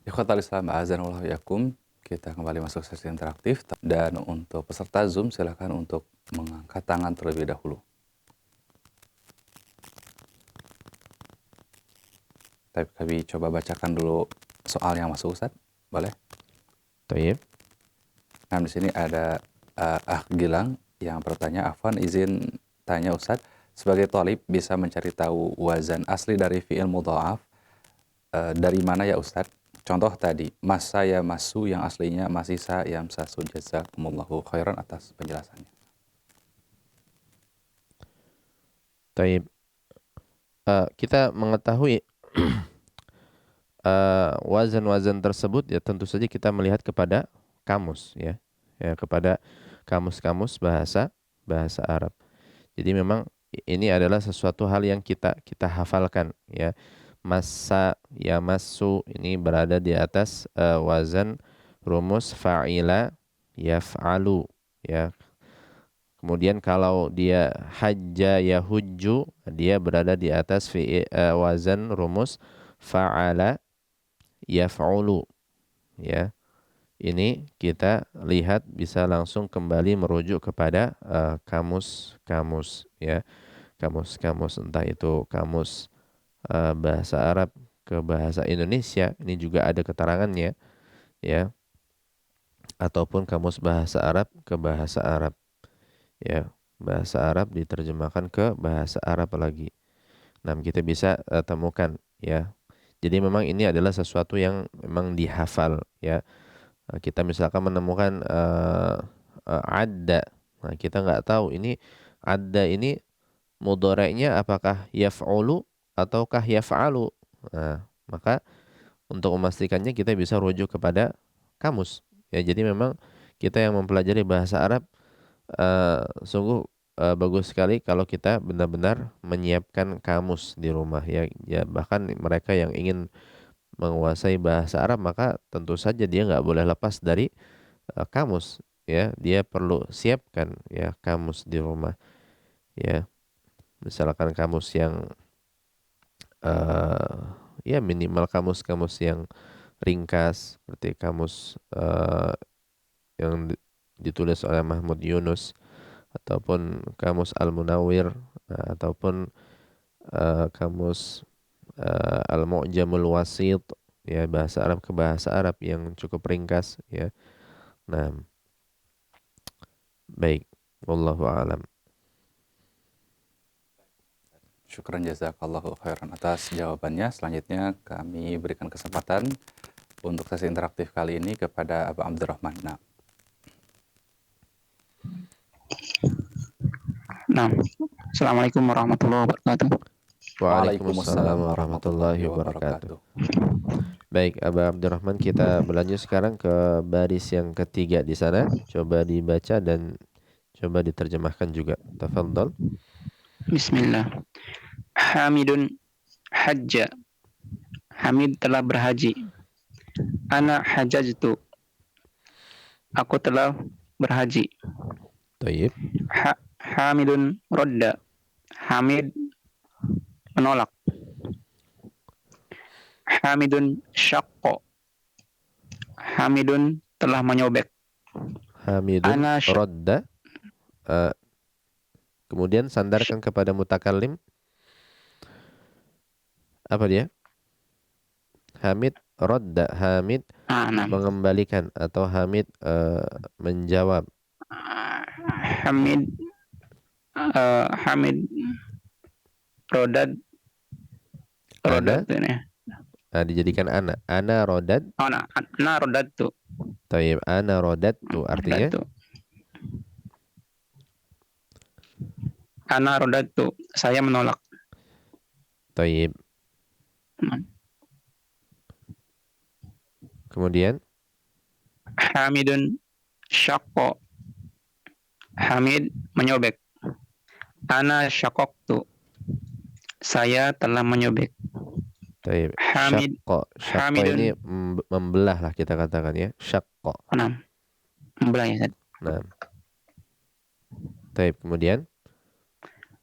Speaker 3: Ikhwatal Islam, a'azanallahu yakum. Kita kembali masuk sesi interaktif. Dan untuk peserta Zoom, silakan untuk mengangkat tangan terlebih dahulu. Tapi kami coba bacakan dulu soal yang masuk, Ustaz. Boleh?
Speaker 2: Tayyib.
Speaker 3: Nah, di sini ada Akh Gilang yang bertanya, Afwan, izin tanya Ustaz, sebagai thalib bisa mencari tahu wazan asli dari fi'il mudha'af dari mana ya Ustaz? Contoh tadi, masa ya masu yang aslinya masisa yamsasu, jazakumullahu khairan atas penjelasannya.
Speaker 2: Taib. Kita mengetahui wazan-wazan tersebut, ya tentu saja kita melihat kepada kamus, ya kepada kamus-kamus bahasa Arab. Jadi memang ini adalah sesuatu hal yang kita hafalkan, ya. Masa ya masu ini berada di atas wazan rumus fa'ila yaf'alu, ya. Kemudian kalau dia hajja yahujju, dia berada di atas wazan rumus fa'ala yaf'ulu, ya. Ini kita lihat bisa langsung kembali merujuk kepada kamus-kamus, ya. Kamus-kamus, entah itu kamus bahasa Arab ke bahasa Indonesia, ini juga ada keterangannya, ya. Ataupun kamus bahasa Arab ke bahasa Arab, ya. Bahasa Arab diterjemahkan ke bahasa Arab lagi. Nah, kita bisa temukan, ya. Jadi memang ini adalah sesuatu yang memang dihafal, ya. Kita misalkan menemukan adda, nah kita nggak tahu ini adda ini mudhari'nya apakah yaf'ulu ataukah yaf'alu. Nah, maka untuk memastikannya kita bisa rujuk kepada kamus, ya. Jadi memang kita yang mempelajari bahasa Arab sungguh bagus sekali kalau kita benar-benar menyiapkan kamus di rumah, ya. Ya, bahkan mereka yang ingin menguasai bahasa Arab, maka tentu saja dia nggak boleh lepas dari kamus, ya. Dia perlu siapkan, ya, kamus di rumah, ya. Misalkan kamus yang ya minimal kamus-kamus yang ringkas seperti kamus yang ditulis oleh Mahmud Yunus, ataupun kamus Al-Munawwir, ataupun kamus Al-Mu'jamul Wasit, ya, bahasa Arab ke bahasa Arab yang cukup ringkas ya. Nah, baik, wallahu a'lam.
Speaker 3: Syukran jazakallahu khairan atas jawabannya. Selanjutnya kami berikan kesempatan untuk sesi interaktif kali ini kepada Abu Abdurrahman.
Speaker 7: Nah, Assalamualaikum warahmatullahi wabarakatuh.
Speaker 2: Waalaikumsalam warahmatullahi wabarakatuh. Baik, Aba Abdurrahman, kita berlanjut sekarang ke baris yang ketiga di sana. Coba dibaca dan coba diterjemahkan juga. Tafadhol.
Speaker 7: Bismillah. Hamidun hajja. Hamid telah berhaji. Ana hajajtu. Aku telah berhaji.
Speaker 2: Tayyib.
Speaker 7: Hamidun rodda. Hamid menolak. Hamidun syakko. Hamidun telah menyobek.
Speaker 2: Hamidun rodda. Kemudian sandarkan kepada mutakallim. Apa dia? Hamid rodda. Hamid mengembalikan atau Hamid menjawab.
Speaker 7: Hamid rodad. Rodad ini.
Speaker 2: Nah, dijadikan ana rodad.
Speaker 7: Ana rodad tu.
Speaker 2: Tayyib, ana rodad tu artinya.
Speaker 7: Ana rodad tu, saya menolak.
Speaker 2: Tayyib. Kemudian
Speaker 7: Hamidun syakko. Hamid menyobek. Ana syakoktu, saya telah menyobek.
Speaker 2: Tayyib.
Speaker 7: Hamid.
Speaker 2: Syakko ini membelah lah kita katakan ya. Syakko.
Speaker 7: Membelah ya.
Speaker 2: Nah. Tayyib, kemudian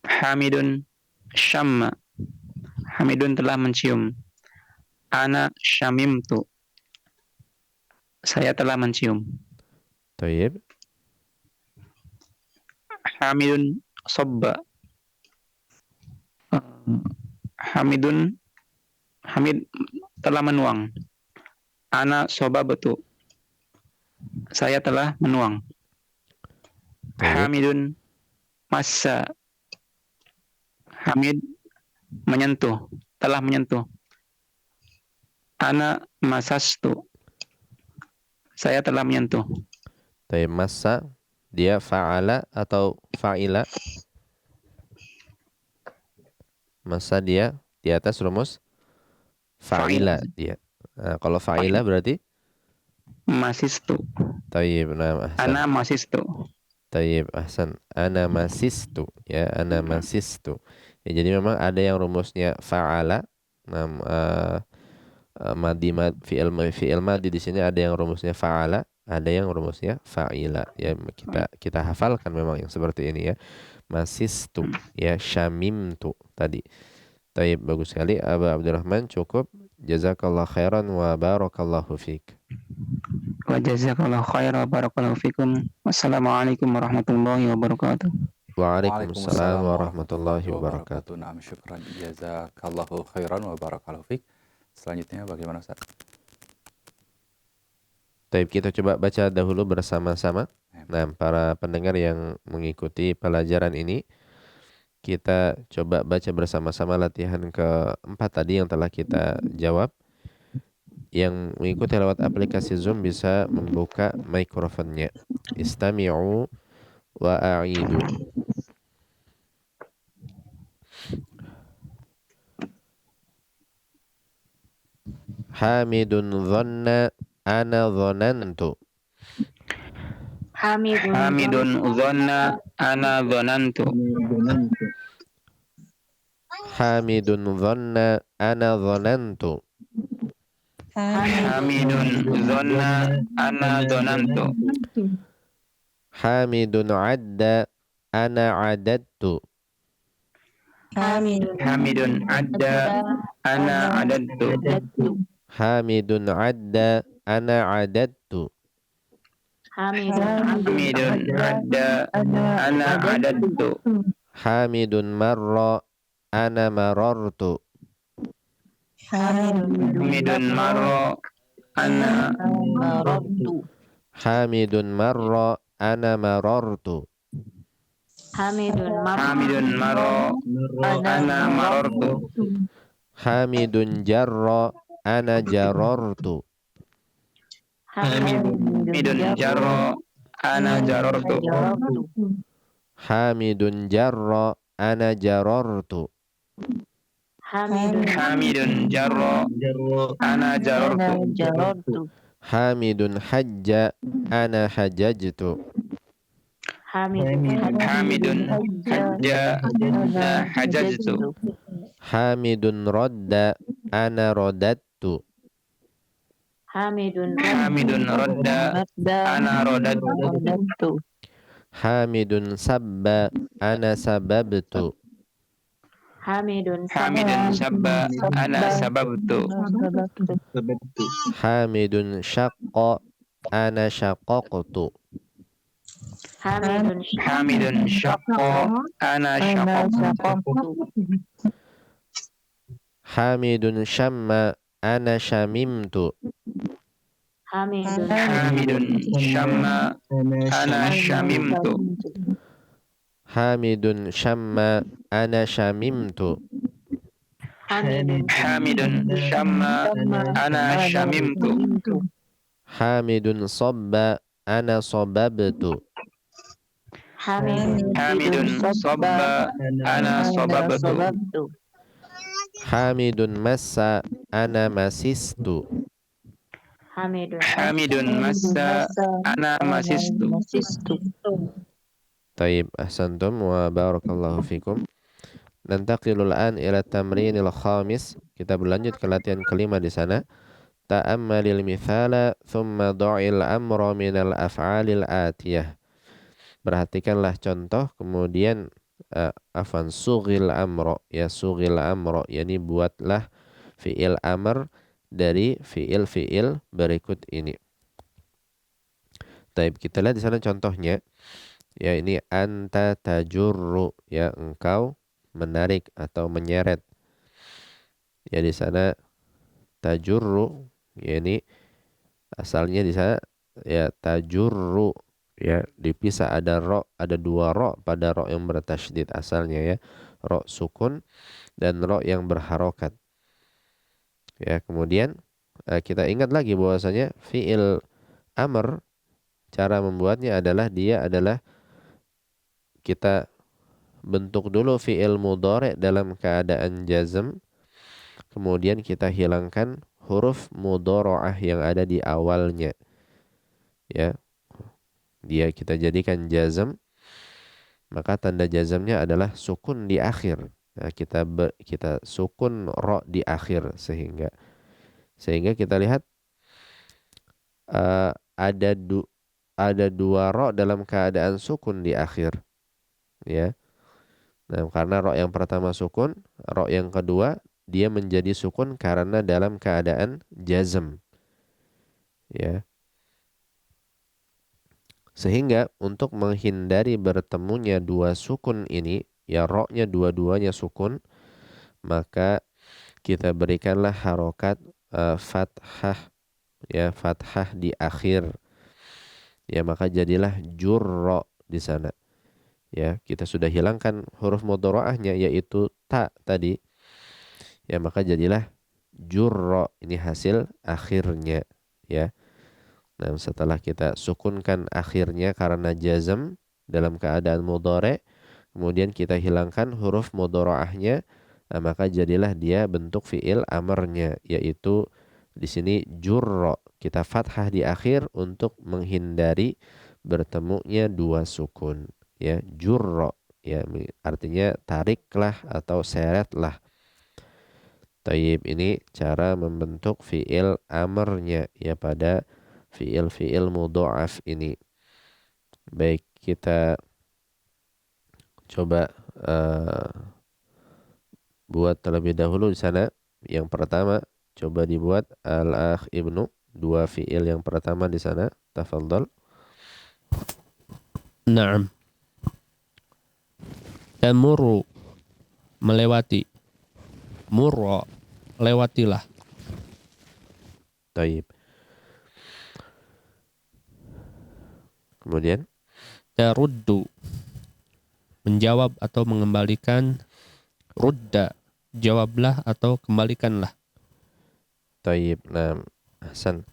Speaker 7: Hamidun syamma. Hamidun telah mencium. Ana syamimtu, saya telah mencium.
Speaker 2: Tayyib.
Speaker 7: Hamidun sobba. Hamid telah menuang. Ana sobabtu, saya telah menuang. Hamidun massa. Hamid menyentuh, telah menyentuh. Ana masastu, saya telah menyentuh.
Speaker 2: Tayyib, massa dia fa'ala atau fa'ila? Massa dia di atas rumus fa'ila dia. Nah, kalau fa'ila berarti
Speaker 7: masistu.
Speaker 2: Tayyib, nah, ahsan.
Speaker 7: Ana masistu.
Speaker 2: Tayyib, ahsan. Ana masistu ya, ana masistu. Ya, jadi memang ada yang rumusnya fa'ala. Fi'il madi di sini ada yang rumusnya fa'ala, ada yang rumusnya fa'ila. Ya, kita hafalkan memang yang seperti ini ya. Masistu ya, syamimtu tadi. Tayyib, bagus sekali Abu Abdurrahman, cukup. Jazakallah khairan wa barakallahu fiik.
Speaker 7: Wa jazakallahu khairan wa barakallahu fiikum. Wassalamualaikum warahmatullahi wabarakatuh.
Speaker 2: Waalaikumsalam warahmatullahi wabarakatuh.
Speaker 3: Naam, syukran jazakallahu khairan wa barakallahu fiik. Selanjutnya bagaimana Ustaz?
Speaker 2: Baik, kita coba baca dahulu bersama-sama. Nah, para pendengar yang mengikuti pelajaran ini, kita coba baca bersama-sama latihan keempat tadi yang telah kita jawab. Yang mengikuti lewat aplikasi Zoom bisa membuka mikrofonnya. Istami'u wa a'idu. Hamidun dhanna ana dhanantu.
Speaker 7: Hamidun dhanna ana dhanantu.
Speaker 2: Hamidun dhanna ana dhanantu.
Speaker 7: Hamidun dhanna ana dhanantu.
Speaker 2: Hamidun adda ana adattu.
Speaker 7: Hamidun adda ana adattu.
Speaker 2: Hamidun adda ana adattu.
Speaker 7: Hamidun adda ana adattu.
Speaker 2: Hamidun marra ana marartu.
Speaker 7: Hamidun marra ana
Speaker 6: marartu.
Speaker 2: Hamidun marra ana marartu.
Speaker 7: Hamidun marra ana marartu.
Speaker 2: Hamidun jarra ana jarartu.
Speaker 7: Hamidun jarra ana jarartu.
Speaker 2: Hamidun jarra ana jarartu.
Speaker 7: Hamidun jarra ana jarartu.
Speaker 2: Hamidun hajja ana hajajtu.
Speaker 7: Hamidun hajja ana hajajtu.
Speaker 2: Hamidun radda ana radattu.
Speaker 7: Hamidun radda ana radadtu.
Speaker 2: Hamidun sabba ana sababtu.
Speaker 7: Hamidun sabba ana sababtu.
Speaker 2: Hamidun syaqqa ana syaqaqtu.
Speaker 7: Hamidun syaqqa ana syaqaqtu.
Speaker 2: Hamidun syamma ana syamimtu.
Speaker 7: Hamidun syamma ana syamimtu.
Speaker 2: Hamidun syamma ana syamimtu.
Speaker 7: Hamidun syamma ana syamimtu.
Speaker 2: Hamidun sabba ana sababtu.
Speaker 7: Hamidun sabba ana sababtu.
Speaker 2: Hamidun massa ana masistu.
Speaker 7: Hamidun massa ana masistu.
Speaker 2: Taib, ahsantum wa barakallahu fikum. Nantaqilul an ila tamrinil khamis. Kita berlanjut ke latihan kelima di sana. Ta'ammalil mithala thumma dha'il amra minal af'alil atiyah. Perhatikanlah contoh, kemudian sughil amro, ya sughil amro, yakni buatlah fi'il amr dari fi'il berikut ini. Taib, kita lihat di sana contohnya, ya ini anta tajurru, ya engkau menarik atau menyeret. Ya di sana tajurru, ya ini asalnya di sana ya tajurru, ya dipisah, ada ro, ada dua ro pada ro yang bertasydid asalnya, ya ro sukun dan ro yang berharokat. Ya kemudian kita ingat lagi bahwasanya fi'il amr cara membuatnya adalah dia adalah kita bentuk dulu fi'il mudhari' dalam keadaan jazm, kemudian kita hilangkan huruf mudhara'ah yang ada di awalnya, ya dia kita jadikan jazm, maka tanda jazmnya adalah sukun di akhir. Nah, kita sukun ro di akhir sehingga kita lihat ada dua ro dalam keadaan sukun di akhir, ya. Nah, karena ro yang pertama sukun, ro yang kedua dia menjadi sukun karena dalam keadaan jazm, ya. Sehingga untuk menghindari bertemunya dua sukun ini, ya ro-nya dua-duanya sukun, maka kita berikanlah harokat fathah, ya fathah di akhir, ya maka jadilah jurro di sana. Ya kita sudah hilangkan huruf mudhara'ahnya yaitu ta tadi, ya maka jadilah jurro, ini hasil akhirnya, ya. Nah, setelah kita sukunkan akhirnya karena jazm dalam keadaan mudhari', kemudian kita hilangkan huruf mudhara'ahnya, nah, maka jadilah dia bentuk fi'il amrnya, yaitu di sini jurra. Kita fathah di akhir untuk menghindari bertemunya dua sukun, ya jurra, ya artinya tariklah atau seretlah. Taib, ini cara membentuk fi'il amrnya, ya pada fi'il mudha'af ini. Baik, kita coba buat terlebih dahulu di sana. Yang pertama coba dibuat al-akh Ibnu, dua fi'il yang pertama di sana. Tafadhal.
Speaker 5: Naam. Tamurru, melewati. Murra,
Speaker 10: lewatilah.
Speaker 2: Taib. Kemudian
Speaker 10: Taruddu, menjawab atau mengembalikan. Rudda, jawablah atau kembalikanlah.
Speaker 2: taib. Nah, ahsan.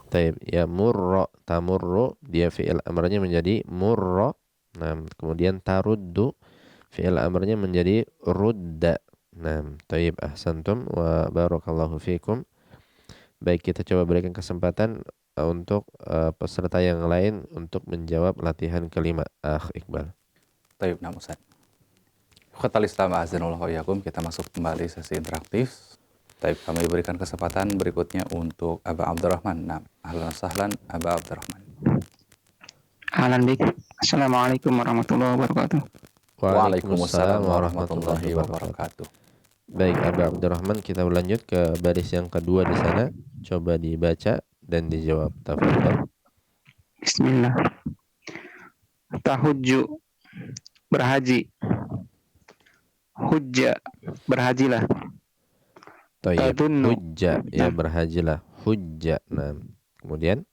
Speaker 2: Taib. Ya murra, tamurru, dia fi'il amrnya menjadi murra. Nah, kemudian taruddu, fi'il amrnya menjadi rudda. Nah, taib, ahsantum wa barakallahu fikum. Baik, kita coba berikan kesempatan untuk peserta yang lain untuk menjawab latihan kelima. Iqbal.
Speaker 3: Taib, nah Ustaz. Khotal Islam azanullah wa yakum, kita masuk kembali sesi interaktif. Taib, kami berikan kesempatan berikutnya untuk Aba Abdurrahman. Nah, ahlan sahlan Aba Abdurrahman.
Speaker 7: Ahlan bik. Assalamualaikum warahmatullahi wabarakatuh.
Speaker 3: Waalaikumsalam warahmatullahi wabarakatuh.
Speaker 2: Baik, Aba Abdurrahman, kita berlanjut ke baris yang kedua di sana. Coba dibaca dan dijawab. Tafadhol.
Speaker 7: Bismillah. Tahujju, berhaji. Hujja, berhajilah.
Speaker 2: Tayyib.
Speaker 7: Tadunnu.
Speaker 2: Hujja, ya berhajilah. Hujja. Nah, kemudian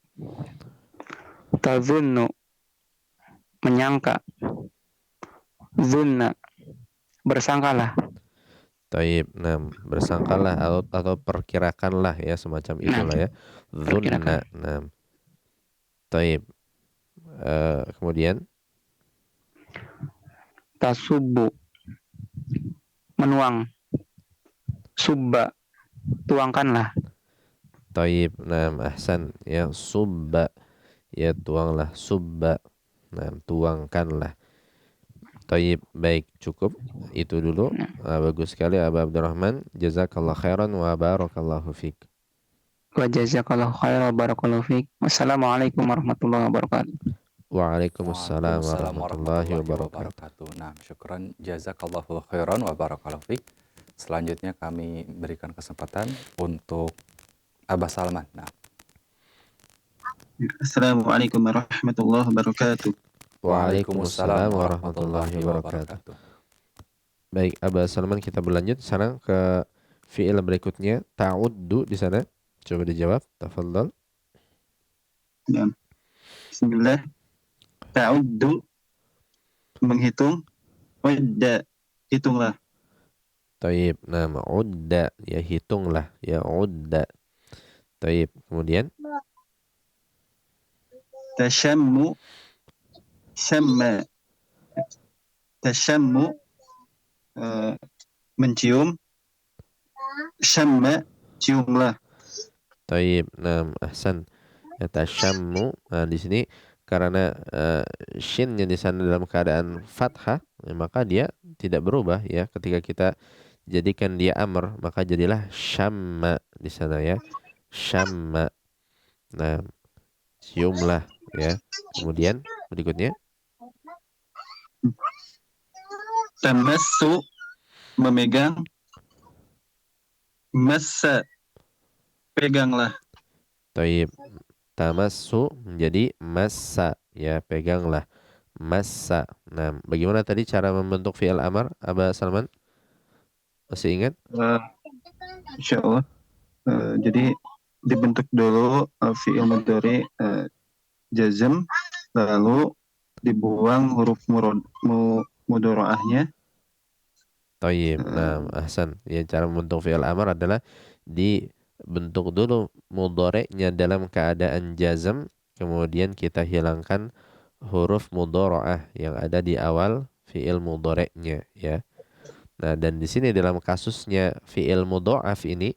Speaker 7: Tazunnu, menyangka. Zunna, bersangkalah.
Speaker 2: tayyib. Nah, bersangkalah atau perkirakanlah ya, semacam itulah ya. Zunna. Nah. Tayyib. Kemudian
Speaker 7: Tasubbu, menuang. Subba, tuangkanlah.
Speaker 2: tayyib. Nah, ahsan ya, subba, ya tuanglah. Subba. Nah, tuangkanlah. Tayyib, baik, cukup itu dulu. Bagus sekali Aba Abdurrahman. Jazakallah khairan wa barakallahu fiik.
Speaker 7: Wa jazakallahu khairan wa barakallahu fiik. Wassalamualaikum warahmatullahi wabarakatuh.
Speaker 2: Waalaikumsalam warahmatullahi wabarakatuh.
Speaker 3: Nah, syukran jazakallahu khairan wa barakallahu fiik. Selanjutnya kami berikan kesempatan untuk Abah Salman. Nah.
Speaker 8: Assalamualaikum warahmatullahi wabarakatuh.
Speaker 2: Waalaikumsalam warahmatullahi wabarakatuh. Baik, Abah Salman, kita berlanjut sekarang ke fi'il berikutnya. Ta'uddu di sana. Coba dijawab. Tafadhol.
Speaker 8: Ya. Bismillah. Ta'uddu, menghitung. Udda, hitunglah.
Speaker 2: Taib. Nah, udda, ya hitunglah. Ya udda. Taib. Kemudian
Speaker 8: Tashammu, syamma. Tashammu, mencium. Syamma, ciumlah.
Speaker 2: taib. Nah, ahsan. Ya, tashammu. Nah, di sini karena shinnya di sana dalam keadaan fathah, ya, maka dia tidak berubah ya. Ketika kita jadikan dia amr, maka jadilah syamma di sana ya. Syamma. Nah, ciumlah ya. Kemudian berikutnya
Speaker 8: Tamassu, memegang. Massa, peganglah.
Speaker 2: taib. Tamassu menjadi massa ya, peganglah. Massa. Nah, bagaimana tadi cara membentuk fi'il amr, Aba Salman? Masih ingat?
Speaker 8: Insyaallah. Jadi dibentuk dulu fi'il mudhari jazm, lalu dibuang huruf mudhari'ahnya.
Speaker 2: Tayyib. Nah, ahsan. Ya, cara membentuk fi'il amr adalah dibentuk dulu mudhari'nya dalam keadaan jazm, kemudian kita hilangkan huruf mudhari'ah yang ada di awal fi'il mudhari'nya ya. Nah, dan di sini dalam kasusnya fi'il mudha'af ini,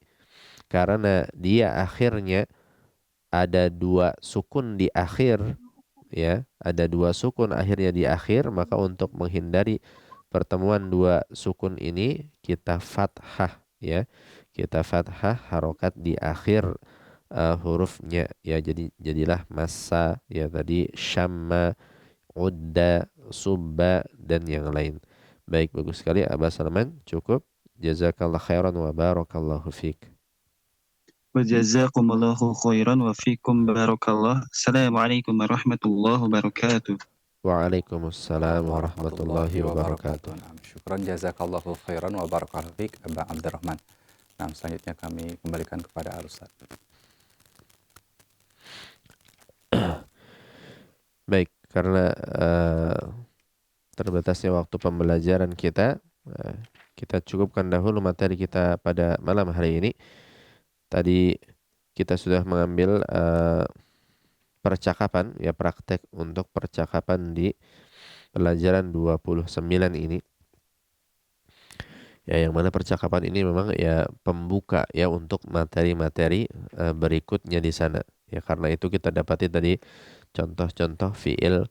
Speaker 2: karena dia akhirnya ada dua sukun di akhir ya, ada dua sukun akhirnya di akhir, maka untuk menghindari pertemuan dua sukun ini kita fathah ya. Kita fathah harokat di akhir hurufnya ya. Jadilah massa ya, tadi syamma, udda, subba dan yang lain. Baik, bagus sekali Abah Salman, cukup. Jazakallah khairan wa barakallahu fiik.
Speaker 8: Wa jazakumullahu khairan wa fiikum barakallah. Assalamualaikum warahmatullahi wabarakatuh.
Speaker 2: Waalaikumsalam warahmatullahi wabarakatuh.
Speaker 3: Syukran jazakallahu khairan wa barakallahu fiik Abah Abdurrahman. Nah, selanjutnya kami kembalikan kepada Al-Ustaz.
Speaker 2: Baik, karena terbatasnya waktu pembelajaran kita, kita cukupkan dahulu materi kita pada malam hari ini. Tadi kita sudah mengambil percakapan, ya praktek untuk percakapan di pelajaran 29 ini. Ya, yang mana percakapan ini memang ya pembuka ya untuk materi-materi berikutnya di sana. Ya, karena itu kita dapati tadi contoh-contoh fi'il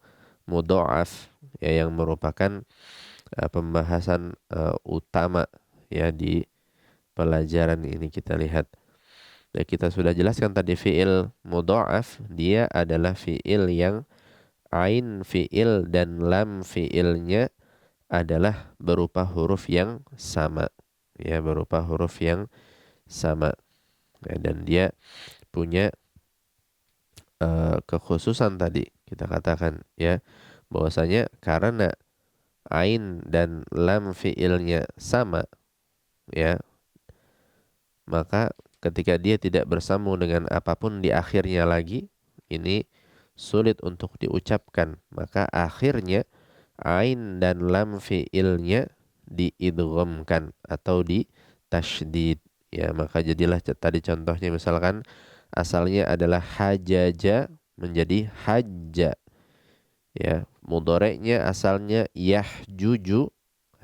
Speaker 2: mudha'af ya yang merupakan pembahasan utama ya di pelajaran ini. Kita lihat. Ya, kita sudah jelaskan tadi fi'il mudha'af dia adalah fi'il yang ain fi'il dan lam fi'ilnya adalah berupa huruf yang sama. Ya, berupa huruf yang sama. Ya, dan dia punya kekhususan tadi kita katakan ya bahwasanya karena ain dan lam fi'ilnya sama ya, maka ketika dia tidak bersambung dengan apapun di akhirnya lagi, ini sulit untuk diucapkan, maka akhirnya ain dan lam fi'ilnya diidghamkan atau ditasydid ya. Maka jadilah tadi contohnya misalkan asalnya adalah hajaja menjadi hajja ya, mudhari'nya asalnya yahjuju.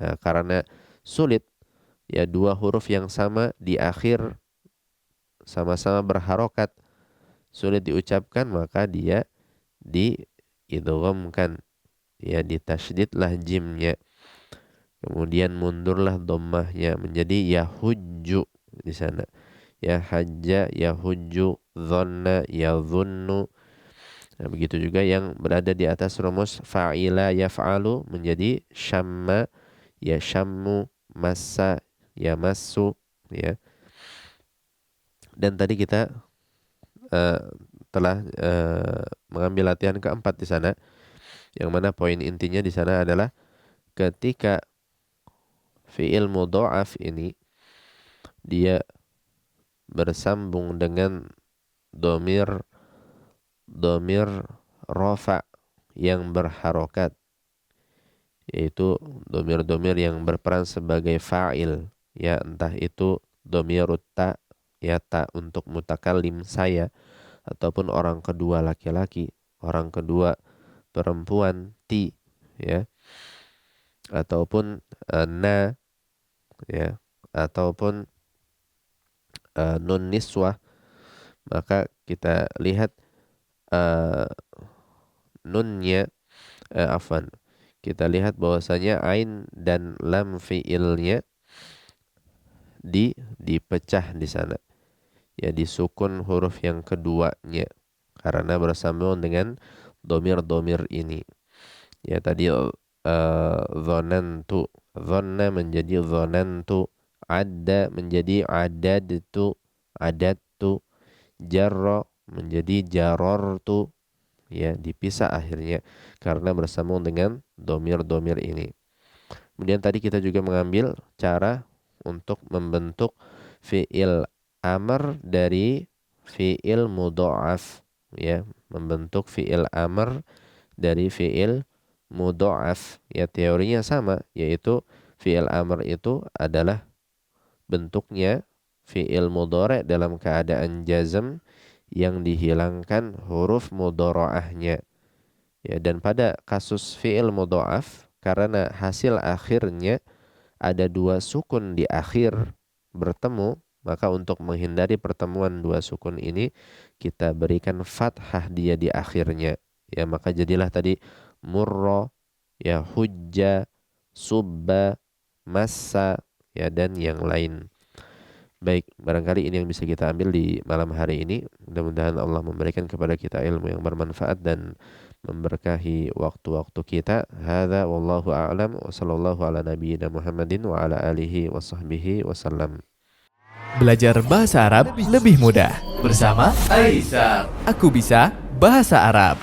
Speaker 2: Nah, karena sulit ya dua huruf yang sama di akhir sama-sama berharokat, sulit diucapkan, maka dia diidghamkan ya, ditasydidlah jimnya, kemudian mundurlah dhammahnya menjadi yahujju di sana. Ya hajja, yahujju, dhanna, yadhunnu. Nah, begitu juga yang berada di atas rumus fa'ila yaf'alu menjadi syamma, yashammu, massa, yamassu ya. Dan tadi kita telah mengambil latihan keempat di sana, yang mana poin intinya di sana adalah ketika fi'il mudha'af ini dia bersambung dengan domir rafa yang berharokat, yaitu domir-domir yang berperan sebagai fa'il ya, entah itu domirut ta ya, ta untuk mutakallim saya, ataupun orang kedua laki-laki, orang kedua perempuan ti ya, ataupun na ya, ataupun nun niswah, maka kita lihat nunnya kita lihat bahwasanya ain dan lam fi'ilnya dipecah di sana ya, disukun huruf yang keduanya karena bersambung dengan domir-domir ini ya. Tadi dhonantu, dhonna menjadi dhonantu, adda menjadi adadtu, adattu, jarra menjadi jarartu ya, dipisah akhirnya karena bersambung dengan domir-domir ini. Kemudian tadi kita juga mengambil cara untuk membentuk fi'il amr dari fi'il mudha'af ya, membentuk fi'il amr dari fi'il mudha'af ya. Teorinya sama, yaitu fi'il amr itu adalah bentuknya fi'il mudhari' dalam keadaan jazm yang dihilangkan huruf mudhara'ahnya ya. Dan pada kasus fi'il mudha'af, karena hasil akhirnya ada dua sukun di akhir bertemu, maka untuk menghindari pertemuan dua sukun ini kita berikan fathah dia di akhirnya ya. Maka jadilah tadi murra ya, hujja, subba, massa ya, dan yang lain. Baik, barangkali ini yang bisa kita ambil di malam hari ini. Mudah-mudahan Allah memberikan kepada kita ilmu yang bermanfaat dan memberkahi waktu-waktu kita. Hadza wallahu a'lam wa sallallahu ala nabiyyina Muhammadin wa ala alihi wa sahbihi wasallam.
Speaker 1: Belajar bahasa Arab lebih mudah bersama Aisar. Aku Bisa Bahasa Arab.